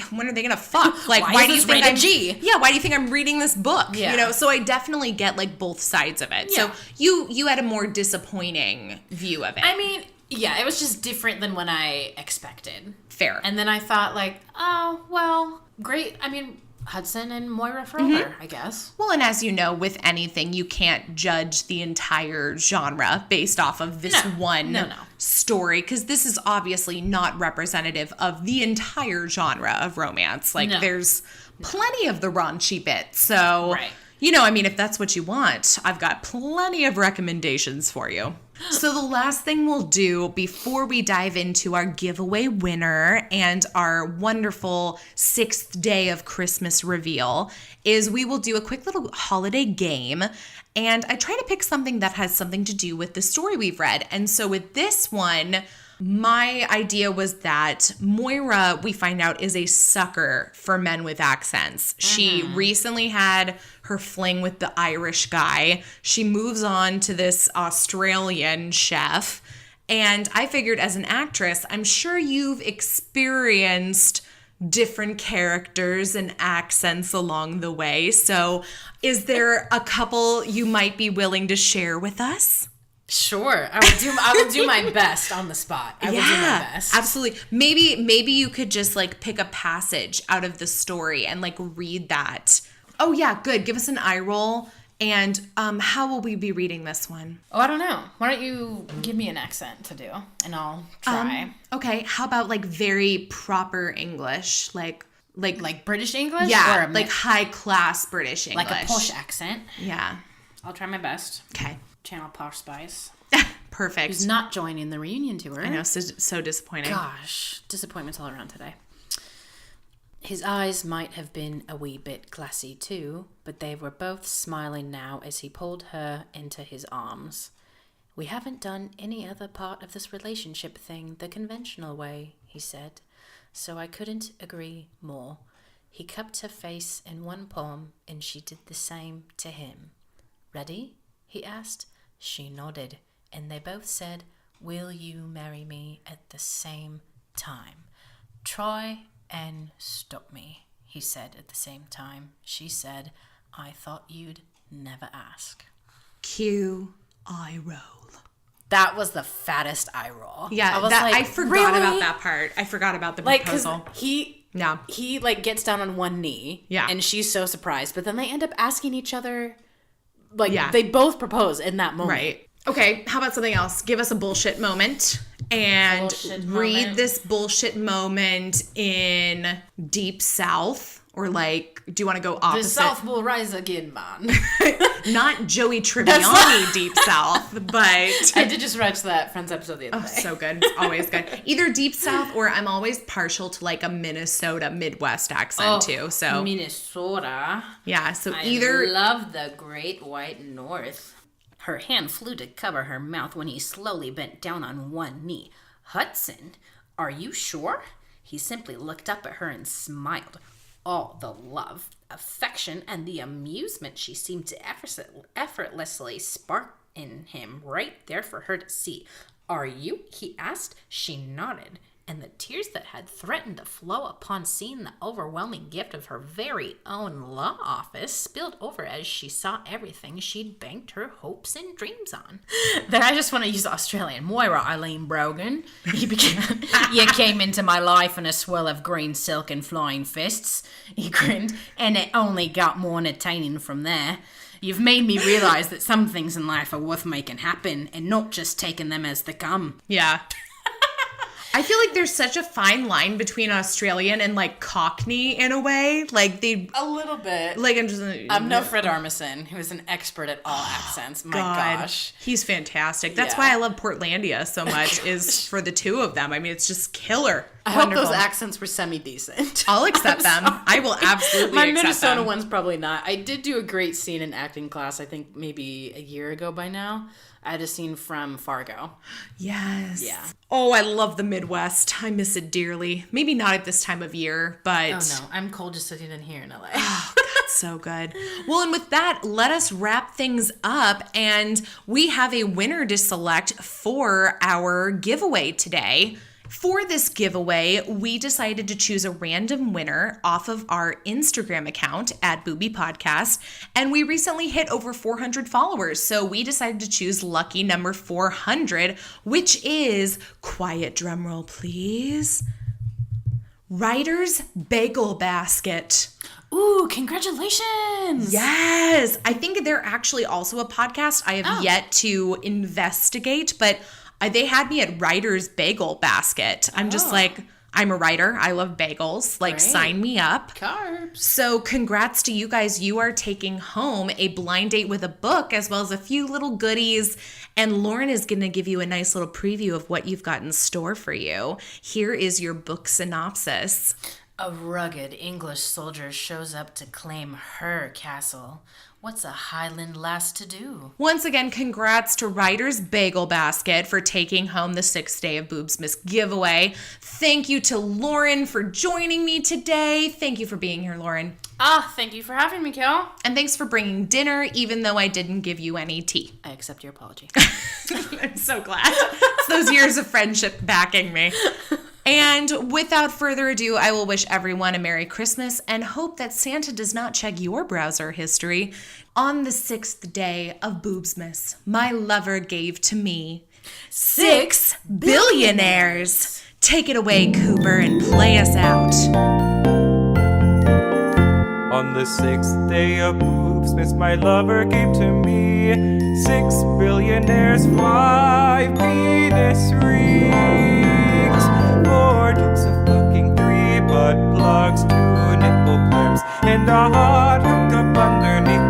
when are they gonna fuck? Like, Why why is do you this think rated I'm G? Yeah, why do you think I'm reading this book? Yeah. You know, so I definitely get like both sides of it. Yeah. So you had a more disappointing view of it. I mean, yeah, it was just different than what I expected. Fair. And then I thought, like, oh, well, great. I mean, Hudson and Moira forever, I guess. Well, and as you know, with anything, you can't judge the entire genre based off of this one story, because this is obviously not representative of the entire genre of romance. Like, there's plenty of the raunchy bits. So, you know, I mean, if that's what you want, I've got plenty of recommendations for you. So the last thing we'll do before we dive into our giveaway winner and our wonderful 6th day of Christmas reveal is we will do a quick little holiday game. And I try to pick something that has something to do with the story we've read. And so with this one, my idea was that Moira, we find out, is a sucker for men with accents. She recently had her fling with the Irish guy. She moves on to this Australian chef. And I figured as an actress, I'm sure you've experienced different characters and accents along the way. So is there a couple you might be willing to share with us? Sure. I will do my best on the spot. I will do my best. Absolutely. Maybe you could just like pick a passage out of the story and like read that. Oh yeah, good. Give us an eye roll. And how will we be reading this one? Oh, I don't know. Why don't you give me an accent to do and I'll try. Okay, how about like very proper English? Like British English? Yeah, or like high class British English. like a posh accent. Yeah. I'll try my best. Okay. Channel Posh Spice. Perfect. Who's not joining the reunion tour. I know, so disappointing. Gosh, disappointments all around today. His eyes might have been a wee bit glassy too, but they were both smiling now as he pulled her into his arms. We haven't done any other part of this relationship thing the conventional way, he said, so I couldn't agree more. He cupped her face in one palm, and she did the same to him. Ready? He asked. She nodded, and they both said, "Will you marry me at the same time?" "Try and stop me," he said at the same time. She said, "I thought you'd never ask." Cue eye roll. That was the fattest eye roll. Yeah, I forgot about that part. I forgot about the proposal. Like, he like gets down on one knee. Yeah. And she's so surprised. But then they end up asking each other, like, they both propose in that moment. Right. Okay, how about something else? Give us a bullshit moment and read this bullshit moment in Deep South. Or like, do you want to go opposite? The South will rise again, man. Not Joey Tribbiani Deep South, but... I did just watch that Friends episode the other day. So good. It's always good. Either Deep South or I'm always partial to like a Minnesota Midwest accent too. So Minnesota. Yeah, so I either... love the Great White North. Her hand flew to cover her mouth when he slowly bent down on one knee. "Hudson, are you sure?" He simply looked up at her and smiled. All the love, affection, and the amusement she seemed to effortlessly spark in him right there for her to see. "Are you?" he asked. She nodded, and the tears that had threatened to flow upon seeing the overwhelming gift of her very own law office spilled over as she saw everything she'd banked her hopes and dreams on. Then I just want to use Australian. "Moira Eileen Brogan," he began. "You came into my life in a swirl of green silk and flying fists," he grinned, "and it only got more entertaining from there. You've made me realize that some things in life are worth making happen and not just taking them as they come." Yeah. I feel like there's such a fine line between Australian and like Cockney in a way. Like they, A little bit. like I'm just. I'm no Fred Armisen, who is an expert at all accents. My gosh. He's fantastic. That's Yeah. why I love Portlandia so much. Is for the two of them. I mean, it's just killer. I hope those accents were semi-decent. I'll accept them. I will absolutely My accept Minnesota them. one's probably not. I did do a great scene in acting class, I think maybe a year ago by now. I had a scene from Fargo. Yes. Yeah. Oh, I love the Midwest. I miss it dearly. Maybe not at this time of year, but Oh no, I'm cold just sitting in here in LA. it's so good. Well, and with that, let us wrap things up. And we have a winner to select for our giveaway today. For this giveaway, we decided to choose a random winner off of our Instagram account at Boobie Podcast, and we recently hit over 400 followers, so we decided to choose lucky number 400, which is, quiet drumroll please, Writer's Bagel Basket. Ooh, congratulations! Yes! I think they're actually also a podcast I have yet to investigate, but they had me at Writer's Bagel Basket. I'm just like, I'm a writer. I love bagels. Like, sign me up. Carbs. So congrats to you guys. You are taking home a blind date with a book as well as a few little goodies. And Lauren is going to give you a nice little preview of what you've got in store for you. Here is your book synopsis. A rugged English soldier shows up to claim her castle. What's a Highland lass to do? Once again, congrats to Writer's Bagel Basket for taking home the 6th day of Boobsmas giveaway. Thank you to Lauren for joining me today. Thank you for being here, Lauren. Thank you for having me, Kel. And thanks for bringing dinner, even though I didn't give you any tea. I accept your apology. I'm so glad. It's those years of friendship backing me. And without further ado, I will wish everyone a Merry Christmas and hope that Santa does not check your browser history. On the 6th day of Boobsmas, my lover gave to me 6 billionaires. Take it away, Cooper, and play us out. On the 6th day of Boobsmas, my lover gave to me 6 billionaires, 5 penis rings, 4 dukes of fucking, 3 butt plugs, 2 nipple clamps, and a hot hookup underneath